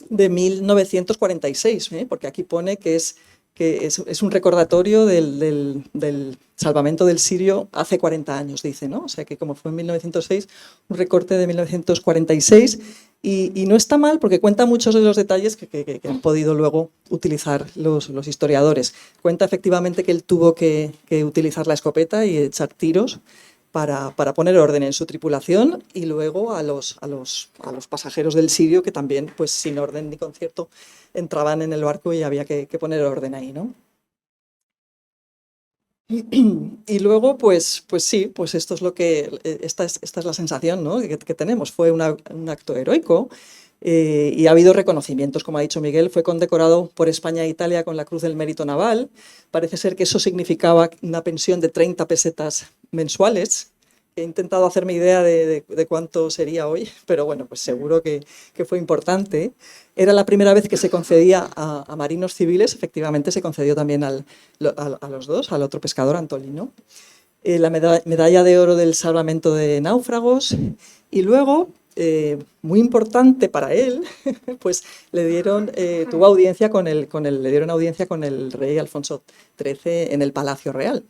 Speaker 3: de 1946, porque aquí pone que es un recordatorio del salvamento del sirio hace 40 años, dice, ¿no? O sea que como fue en 1906, un recorte de 1946, y no está mal porque cuenta muchos de los detalles que han podido luego utilizar los historiadores. Cuenta efectivamente que él tuvo que utilizar la escopeta y echar tiros para poner orden en su tripulación y luego a los pasajeros del sirio que también, pues sin orden ni concierto, entraban en el barco y había que poner orden ahí, ¿no? Y luego, pues sí, pues esto es esta es la sensación, ¿no?, que tenemos. Fue un acto heroico y ha habido reconocimientos, como ha dicho Miguel, fue condecorado por España e Italia con la Cruz del Mérito Naval. Parece ser que eso significaba una pensión de 30 pesetas mensuales. He intentado hacerme idea de cuánto sería hoy, pero bueno, pues seguro que fue importante. Era la primera vez que se concedía a marinos civiles, efectivamente se concedió también a los dos, al otro pescador, Antolino. La medalla de oro del salvamento de náufragos, y luego, muy importante para él, pues le dieron audiencia con el rey Alfonso XIII en el Palacio Real.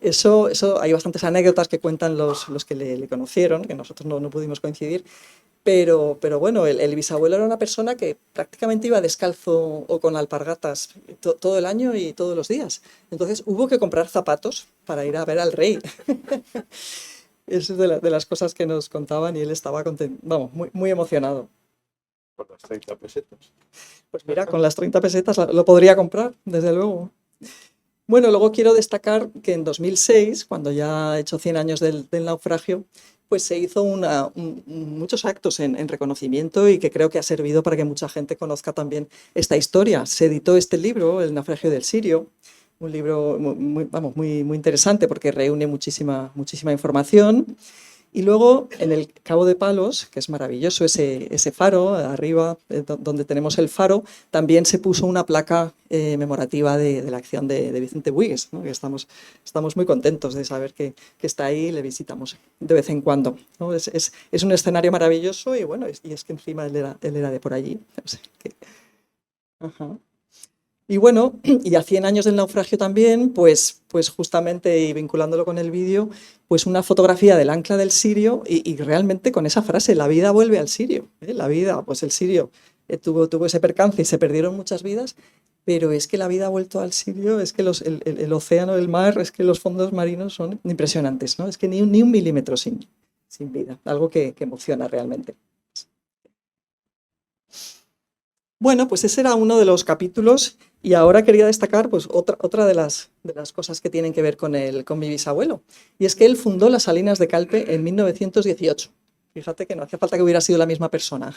Speaker 3: Eso hay bastantes anécdotas que cuentan los que le conocieron, que nosotros no pudimos coincidir, pero bueno, el bisabuelo era una persona que prácticamente iba descalzo o con alpargatas todo el año y todos los días. Entonces hubo que comprar zapatos para ir a ver al rey. Eso es de las cosas que nos contaban y él estaba contento, vamos, muy emocionado.
Speaker 2: Por las 30 pesetas.
Speaker 3: Pues mira, con las 30 pesetas lo podría comprar, desde luego. Bueno, luego quiero destacar que en 2006, cuando ya ha hecho 100 años del naufragio, pues se hizo muchos actos en reconocimiento y que creo que ha servido para que mucha gente conozca también esta historia. Se editó este libro, El naufragio del Sirio, un libro muy interesante porque reúne muchísima información. Y luego en el Cabo de Palos, que es maravilloso ese faro, arriba donde tenemos el faro, también se puso una placa memorativa de la acción de Vicente Buigues, ¿no? Que estamos muy contentos de saber que está ahí y le visitamos de vez en cuando, ¿no? Es un escenario maravilloso y bueno, y es que encima él era de por allí. O sea que... Ajá. Y bueno, y a 100 años del naufragio también, pues justamente, y vinculándolo con el vídeo, pues una fotografía del ancla del Sirio y realmente con esa frase, la vida vuelve al Sirio. La vida, pues el Sirio tuvo ese percance y se perdieron muchas vidas, pero es que la vida ha vuelto al Sirio, es que el océano, el mar, es que los fondos marinos son impresionantes, ¿no? Es que ni un milímetro sin vida, algo que emociona realmente. Bueno, pues ese era uno de los capítulos y ahora quería destacar pues, otra de las cosas que tienen que ver con mi bisabuelo. Y es que él fundó las Salinas de Calpe en 1918. Fíjate que no hacía falta que hubiera sido la misma persona,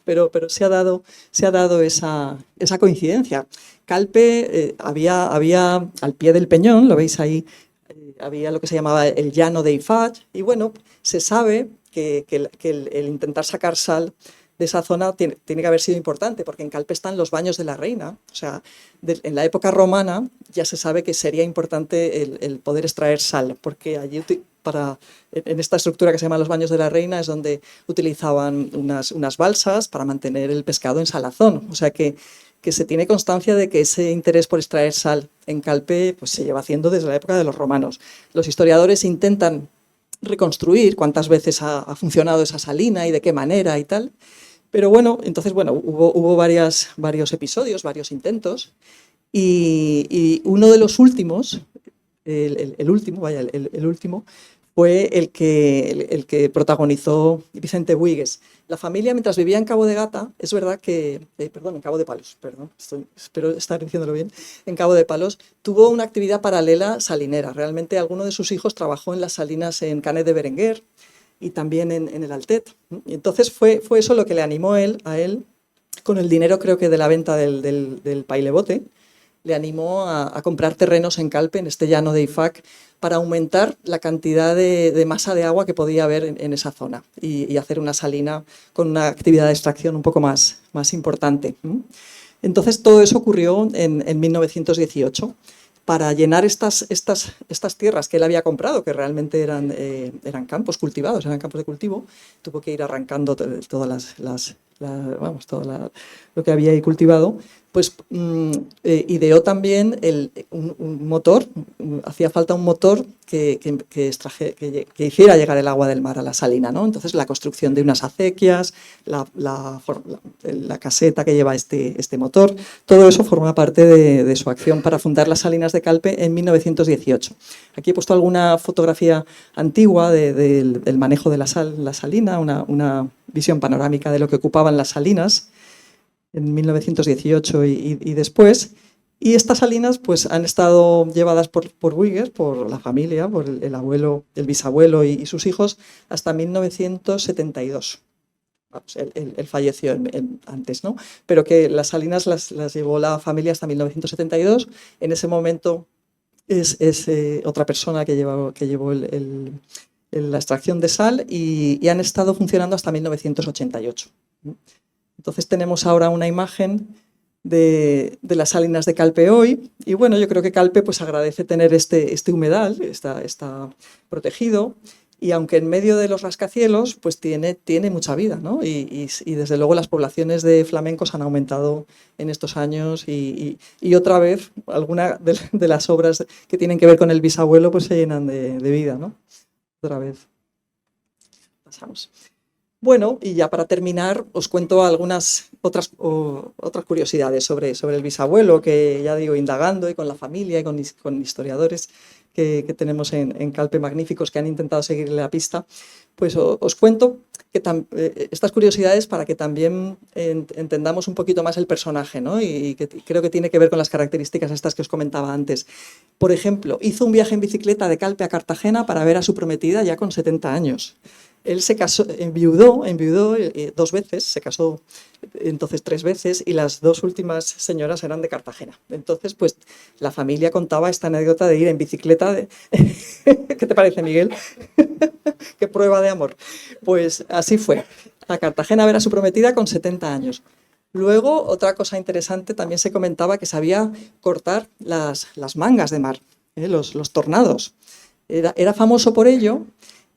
Speaker 3: pero se ha dado esa coincidencia. Calpe había al pie del peñón, lo veis ahí, había lo que se llamaba el llano de Ifach y bueno, se sabe que el intentar sacar sal de esa zona tiene que haber sido importante, porque en Calpe están los baños de la reina. O sea, en la época romana ya se sabe que sería importante el poder extraer sal, porque allí en esta estructura que se llama los baños de la reina es donde utilizaban unas balsas para mantener el pescado en salazón. O sea que se tiene constancia de que ese interés por extraer sal en Calpe pues, se lleva haciendo desde la época de los romanos. Los historiadores intentan reconstruir cuántas veces ha funcionado esa salina y de qué manera y tal. Pero bueno, entonces bueno, hubo varios episodios, varios intentos y uno de los últimos, el último, fue el que protagonizó Vicente Buigues. La familia, mientras vivía en Cabo de Gata, es verdad que, en Cabo de Palos, espero estar diciéndolo bien, en Cabo de Palos, tuvo una actividad paralela salinera. Realmente alguno de sus hijos trabajó en las salinas en Canet de Berenguer y también en el Altet. Y entonces fue eso lo que le animó a él, con el dinero creo que de la venta del pailebote, le animó a comprar terrenos en Calpe, en este llano de Ifac, para aumentar la cantidad de masa de agua que podía haber en esa zona y hacer una salina con una actividad de extracción un poco más importante. Entonces todo eso ocurrió en 1918. Para llenar estas tierras que él había comprado, que realmente eran campos cultivados, eran campos de cultivo, tuvo que ir arrancando todas todo lo que había ahí cultivado, pues ideó también un motor, hacía falta un motor que hiciera llegar el agua del mar a la salina, ¿no? Entonces la construcción de unas acequias, la caseta que lleva este motor, todo eso forma parte de su acción para fundar las Salinas de Calpe en 1918. Aquí he puesto alguna fotografía antigua del manejo de la salina, una visión panorámica de lo que ocupaban las salinas en 1918 y después. Y estas salinas pues, han estado llevadas por Buigues, por la familia, por el abuelo, el bisabuelo y sus hijos, hasta 1972. Vamos, él falleció antes, ¿no? Pero que las salinas las llevó la familia hasta 1972. En ese momento es otra persona que llevó la extracción de sal y han estado funcionando hasta 1988. Entonces tenemos ahora una imagen de las Salinas de Calpe hoy y bueno, yo creo que Calpe pues agradece tener este humedal, está protegido y aunque en medio de los rascacielos pues tiene mucha vida, ¿no? Y desde luego las poblaciones de flamencos han aumentado en estos años y otra vez algunas de las obras que tienen que ver con el bisabuelo pues se llenan de vida, ¿no? Otra vez. Pasamos. Bueno, y ya para terminar, os cuento algunas otras curiosidades sobre el bisabuelo, que ya digo, indagando y con la familia y con historiadores que tenemos en Calpe magníficos que han intentado seguirle la pista, pues os cuento estas curiosidades para que también entendamos un poquito más el personaje, ¿no? Y que creo que tiene que ver con las características estas que os comentaba antes. Por ejemplo, hizo un viaje en bicicleta de Calpe a Cartagena para ver a su prometida ya con 70 años. Él se casó, enviudó 2 veces, se casó entonces 3 veces y las 2 últimas señoras eran de Cartagena. Entonces, pues la familia contaba esta anécdota de ir en bicicleta. ¿Qué te parece, Miguel? Qué prueba de amor. Pues así fue, a Cartagena a ver a su prometida con 70 años. Luego, otra cosa interesante, también se comentaba que sabía cortar las mangas de mar, los tornados. Era famoso por ello.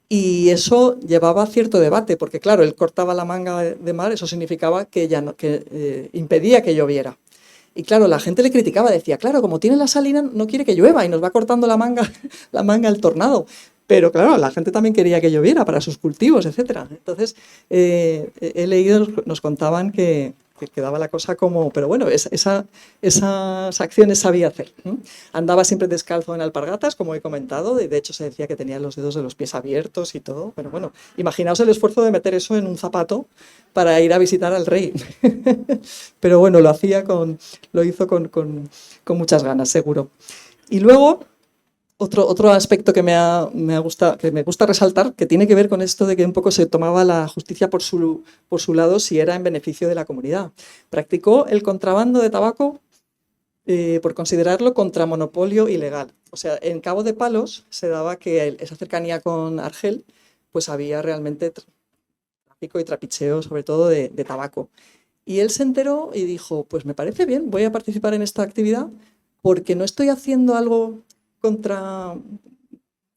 Speaker 3: Y eso llevaba a cierto debate, porque claro, él cortaba la manga de mar, eso significaba que impedía que lloviera. Y claro, la gente le criticaba, decía, claro, como tiene la salina, no quiere que llueva y nos va cortando la manga el tornado. Pero claro, la gente también quería que lloviera para sus cultivos, etc. Entonces, he leído, nos contaban que quedaba la cosa como, pero bueno, esas acciones sabía hacer. Andaba siempre descalzo en alpargatas, como he comentado, de hecho se decía que tenía los dedos de los pies abiertos y todo, pero bueno, imaginaos el esfuerzo de meter eso en un zapato para ir a visitar al rey. Pero bueno, lo hizo con muchas ganas, seguro. Y luego, otro aspecto que me gusta resaltar, que tiene que ver con esto de que un poco se tomaba la justicia por su lado si era en beneficio de la comunidad. Practicó el contrabando de tabaco por considerarlo contramonopolio ilegal. O sea, en Cabo de Palos se daba que esa cercanía con Argel, pues había realmente tráfico y trapicheo, sobre todo de tabaco. Y él se enteró y dijo, pues me parece bien, voy a participar en esta actividad porque no estoy haciendo algo contra...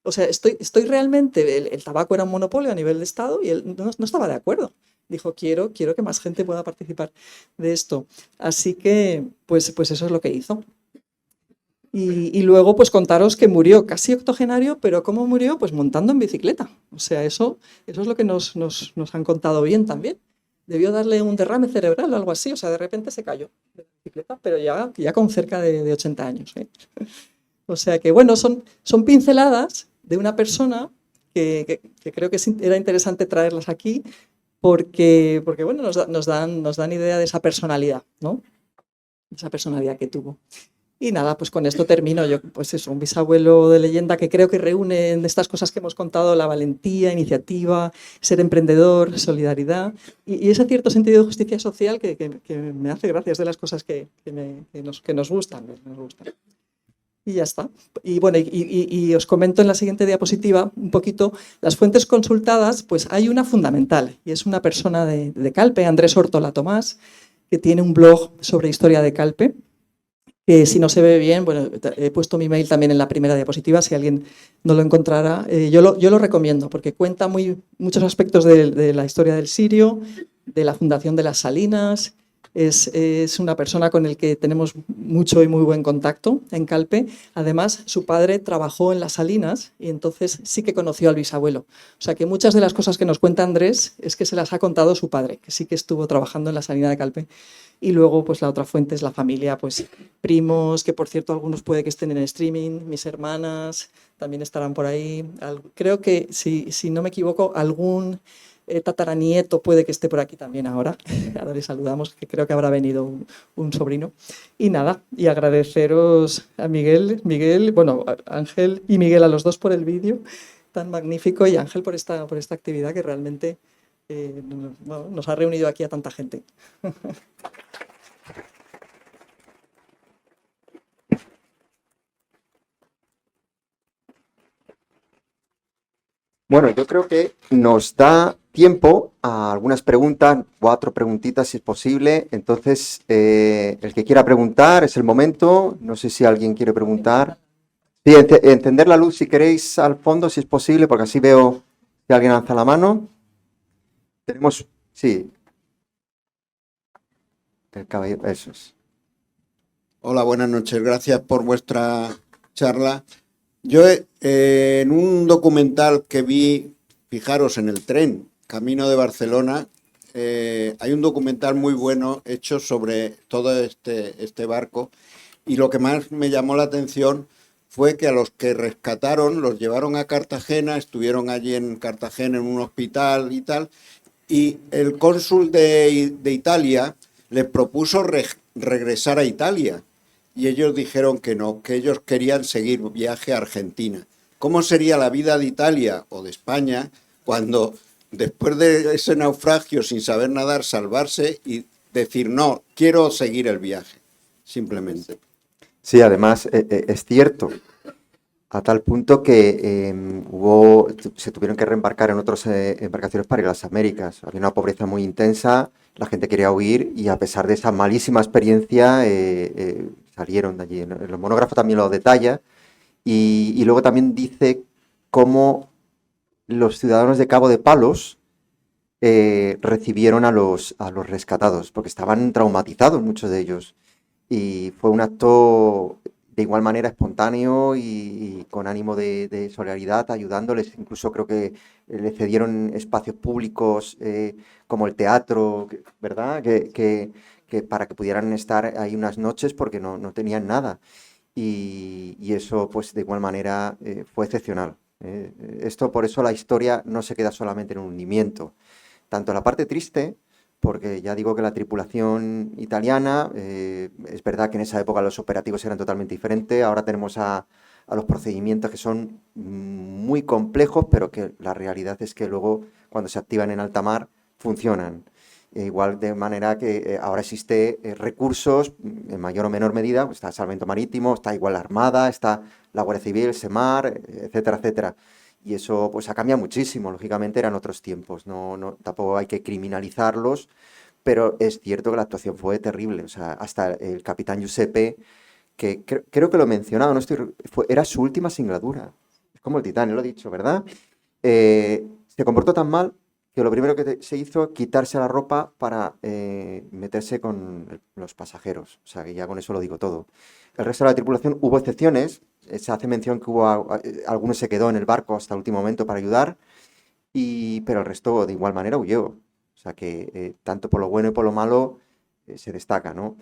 Speaker 3: O sea, estoy realmente... El tabaco era un monopolio a nivel de Estado y él no estaba de acuerdo. Dijo, quiero que más gente pueda participar de esto. Así que, pues eso es lo que hizo. Y luego, pues contaros que murió casi octogenario, pero ¿cómo murió? Pues montando en bicicleta. O sea, eso es lo que nos han contado bien también. Debió darle un derrame cerebral o algo así. O sea, de repente se cayó de la bicicleta, pero ya con cerca de 80 años. O sea que, bueno, son pinceladas de una persona que creo que era interesante traerlas aquí porque bueno, nos dan idea de esa personalidad, ¿no? Esa personalidad que tuvo. Y nada, pues con esto termino. Yo, pues eso, un bisabuelo de leyenda que creo que reúne en estas cosas que hemos contado la valentía, iniciativa, ser emprendedor, solidaridad y ese cierto sentido de justicia social que me hace gracia, es de las cosas que nos gustan. Y ya está. Y bueno, y os comento en la siguiente diapositiva un poquito las fuentes consultadas, pues hay una fundamental y es una persona de Calpe, Andrés Ortola Tomás, que tiene un blog sobre historia de Calpe, que si no se ve bien, bueno, he puesto mi mail también en la primera diapositiva, si alguien no lo encontrara, yo lo recomiendo porque cuenta muchos aspectos de la historia del Sirio, de la fundación de las Salinas. Es una persona con el que tenemos mucho y muy buen contacto en Calpe. Además, su padre trabajó en las Salinas y entonces sí que conoció al bisabuelo. O sea que muchas de las cosas que nos cuenta Andrés es que se las ha contado su padre, que sí que estuvo trabajando en la Salina de Calpe. Y luego, pues la otra fuente es la familia, pues primos, que por cierto algunos puede que estén en streaming, mis hermanas también estarán por ahí. Creo que, si no me equivoco, algún tataranieto puede que esté por aquí también ahora. Ahora le saludamos, que creo que habrá venido un sobrino. Y nada, y agradeceros a Miguel, bueno, a Ángel y Miguel, a los dos por el vídeo tan magnífico y Ángel por esta actividad que realmente nos ha reunido aquí a tanta gente.
Speaker 1: Bueno, yo creo que nos da tiempo a algunas preguntas, 4 preguntitas si es posible. Entonces, el que quiera preguntar es el momento. No sé si alguien quiere preguntar. Sí, encender la luz si queréis al fondo, si es posible, porque así veo si alguien alza la mano. Tenemos, sí. El caballero, eso es.
Speaker 4: Hola, buenas noches. Gracias por vuestra charla. Yo en un documental que vi, fijaros en el tren, camino de Barcelona, hay un documental muy bueno hecho sobre todo este barco, y lo que más me llamó la atención fue que a los que rescataron los llevaron a Cartagena, estuvieron allí en Cartagena en un hospital y tal, y el cónsul de Italia les propuso regresar a Italia, y ellos dijeron que no, que ellos querían seguir viaje a Argentina. ¿Cómo sería la vida de Italia o de España cuando después de ese naufragio sin saber nadar, salvarse y decir no, quiero seguir el viaje, simplemente?
Speaker 1: Sí, además es cierto, a tal punto que se tuvieron que reembarcar en otras embarcaciones para ir a las Américas. Había una pobreza muy intensa, la gente quería huir y a pesar de esa malísima experiencia salieron de allí. En el monógrafo también lo detalla y luego también dice cómo los ciudadanos de Cabo de Palos recibieron a los rescatados, porque estaban traumatizados muchos de ellos. Y fue un acto de igual manera espontáneo y con ánimo de solidaridad, ayudándoles. Incluso creo que le cedieron espacios públicos como el teatro, ¿verdad? Que para que pudieran estar ahí unas noches porque no tenían nada. Y eso, pues, de igual manera fue excepcional. Esto, por eso la historia no se queda solamente en un hundimiento. Tanto la parte triste, porque ya digo que la tripulación italiana, es verdad que en esa época los operativos eran totalmente diferentes, ahora tenemos a los procedimientos que son muy complejos, pero que la realidad es que luego cuando se activan en alta mar funcionan. Igual de manera que ahora existe recursos en mayor o menor medida, está el Salvamento Marítimo, está igual la Armada, está la Guardia Civil, SEMAR, etcétera, etcétera. Y eso pues ha cambiado muchísimo, lógicamente eran otros tiempos, tampoco hay que criminalizarlos, pero es cierto que la actuación fue terrible, o sea, hasta el capitán Giuseppe, que creo que lo he mencionado, era su última singladura, es como el Titanic, lo he dicho, ¿verdad? Se comportó tan mal que lo primero que se hizo quitarse la ropa para meterse con los pasajeros, o sea, que ya con eso lo digo todo. El resto de la tripulación hubo excepciones, se hace mención que algunos se quedó en el barco hasta el último momento para ayudar, pero el resto de igual manera huyó. O sea que tanto por lo bueno y por lo malo se destaca, ¿no?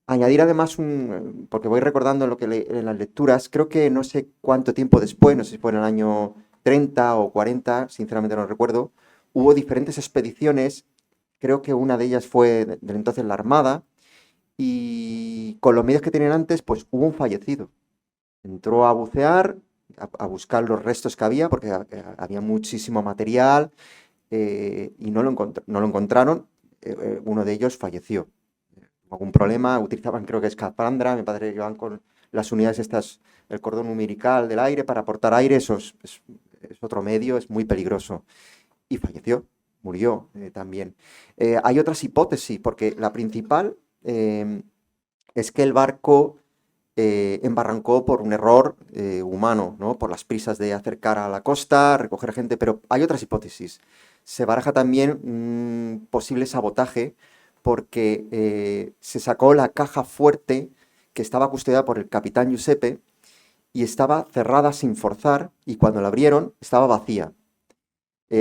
Speaker 1: Añadir además porque voy recordando lo que en las lecturas, creo que no sé cuánto tiempo después, no sé si fue en el año 30 o 40, sinceramente no recuerdo, hubo diferentes expediciones, creo que una de ellas fue del entonces la Armada, y con los medios que tenían antes, pues hubo un fallecido. Entró a bucear, a buscar los restos que había, porque había muchísimo material y no lo encontraron. Uno de ellos falleció. Algún problema, utilizaban creo que escafandra, mi padre llevaban con las unidades estas, el cordón umbilical del aire para aportar aire, eso es otro medio, es muy peligroso. Y falleció, murió también. Hay otras hipótesis, porque la principal es que el barco embarrancó por un error humano, ¿no? Por las prisas de acercar a la costa, recoger gente, pero hay otras hipótesis. Se baraja también un posible sabotaje porque se sacó la caja fuerte que estaba custodiada por el capitán Giuseppe y estaba cerrada sin forzar y cuando la abrieron estaba vacía.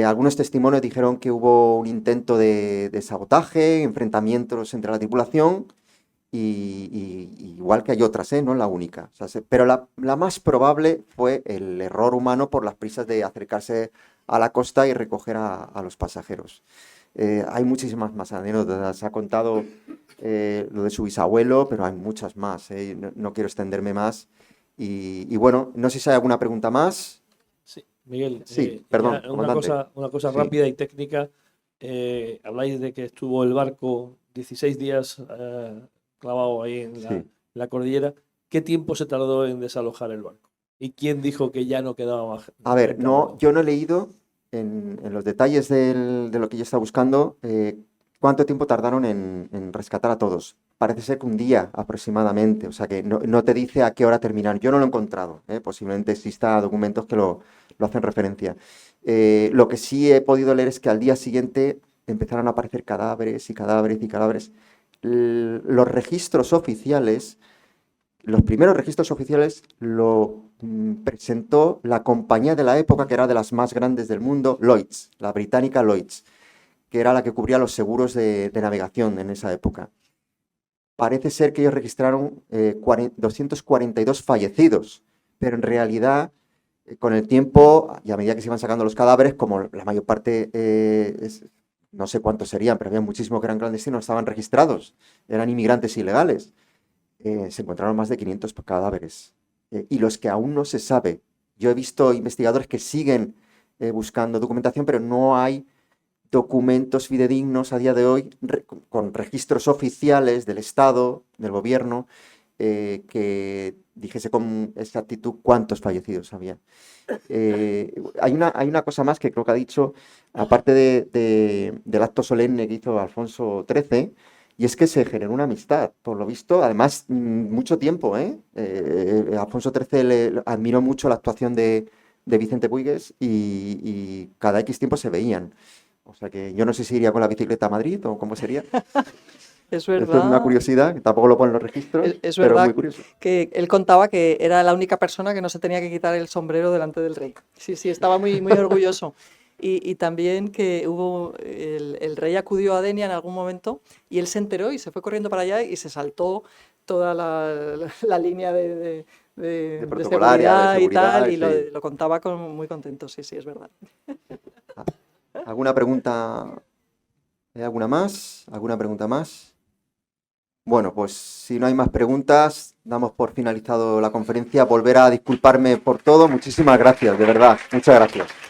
Speaker 1: Algunos testimonios dijeron que hubo un intento de sabotaje, enfrentamientos entre la tripulación y igual que hay otras, no la única. O sea, pero la más probable fue el error humano por las prisas de acercarse a la costa y recoger a los pasajeros. Hay muchísimas más anécdotas. Se ha contado lo de su bisabuelo, pero hay muchas más. No quiero extenderme más. Y bueno, no sé si hay alguna pregunta más.
Speaker 5: Sí, Miguel,
Speaker 1: Sí, perdón,
Speaker 5: una cosa
Speaker 1: Sí.
Speaker 5: rápida y técnica. Habláis de que estuvo el barco 16 días clavado ahí en
Speaker 1: Sí.
Speaker 5: la cordillera. ¿Qué tiempo se tardó en desalojar el barco? ¿Y quién dijo que ya no quedaba más?
Speaker 1: A ver,
Speaker 5: gente a
Speaker 1: no,
Speaker 5: bordo?
Speaker 1: yo no he leído en los detalles de lo que yo estaba buscando cuánto tiempo tardaron en rescatar a todos. Parece ser que un día aproximadamente, o sea que no te dice a qué hora terminar. Yo no lo he encontrado, posiblemente exista documentos que lo hacen referencia. Lo que sí he podido leer es que al día siguiente empezaron a aparecer cadáveres y cadáveres y cadáveres. Los registros oficiales, los primeros registros oficiales lo presentó la compañía de la época, que era de las más grandes del mundo, Lloyds, la británica Lloyds, que era la que cubría los seguros de navegación en esa época. Parece ser que ellos registraron 242 fallecidos, pero en realidad, con el tiempo, y a medida que se iban sacando los cadáveres, como la mayor parte, no sé cuántos serían, pero había muchísimos que eran clandestinos, no estaban registrados, eran inmigrantes ilegales. Se encontraron más de 500 cadáveres. Y los que aún no se sabe. Yo he visto investigadores que siguen buscando documentación, pero no hay documentos fidedignos a día de hoy con registros oficiales del Estado, del gobierno, que dijese con exactitud cuántos fallecidos había. Hay una cosa más que creo que ha dicho, aparte del acto solemne que hizo Alfonso XIII, y es que se generó una amistad, por lo visto, además, mucho tiempo, Alfonso XIII le admiró mucho la actuación de Vicente Puigues y cada X tiempo se veían. O sea que yo no sé si iría con la bicicleta a Madrid o cómo sería.
Speaker 3: Es
Speaker 1: Esto es una
Speaker 3: verdad,
Speaker 1: curiosidad, que tampoco lo ponen los registros,
Speaker 3: es
Speaker 1: pero es
Speaker 3: verdad
Speaker 1: muy curioso.
Speaker 3: que él contaba que era la única persona que no se tenía que quitar el sombrero delante del rey. Sí, sí, estaba muy, muy orgulloso. Y también que el rey acudió a Denia en algún momento y él se enteró y se fue corriendo para allá y se saltó toda la línea de
Speaker 1: protocolaria, de
Speaker 3: seguridad y tal, y
Speaker 1: seguridad, sí.
Speaker 3: lo contaba muy contento, sí, sí, es verdad.
Speaker 1: ¿Alguna pregunta? ¿Hay alguna más? ¿Alguna pregunta más? Bueno, pues si no hay más preguntas, damos por finalizado la conferencia. Volver a disculparme por todo. Muchísimas gracias, de verdad. Muchas gracias.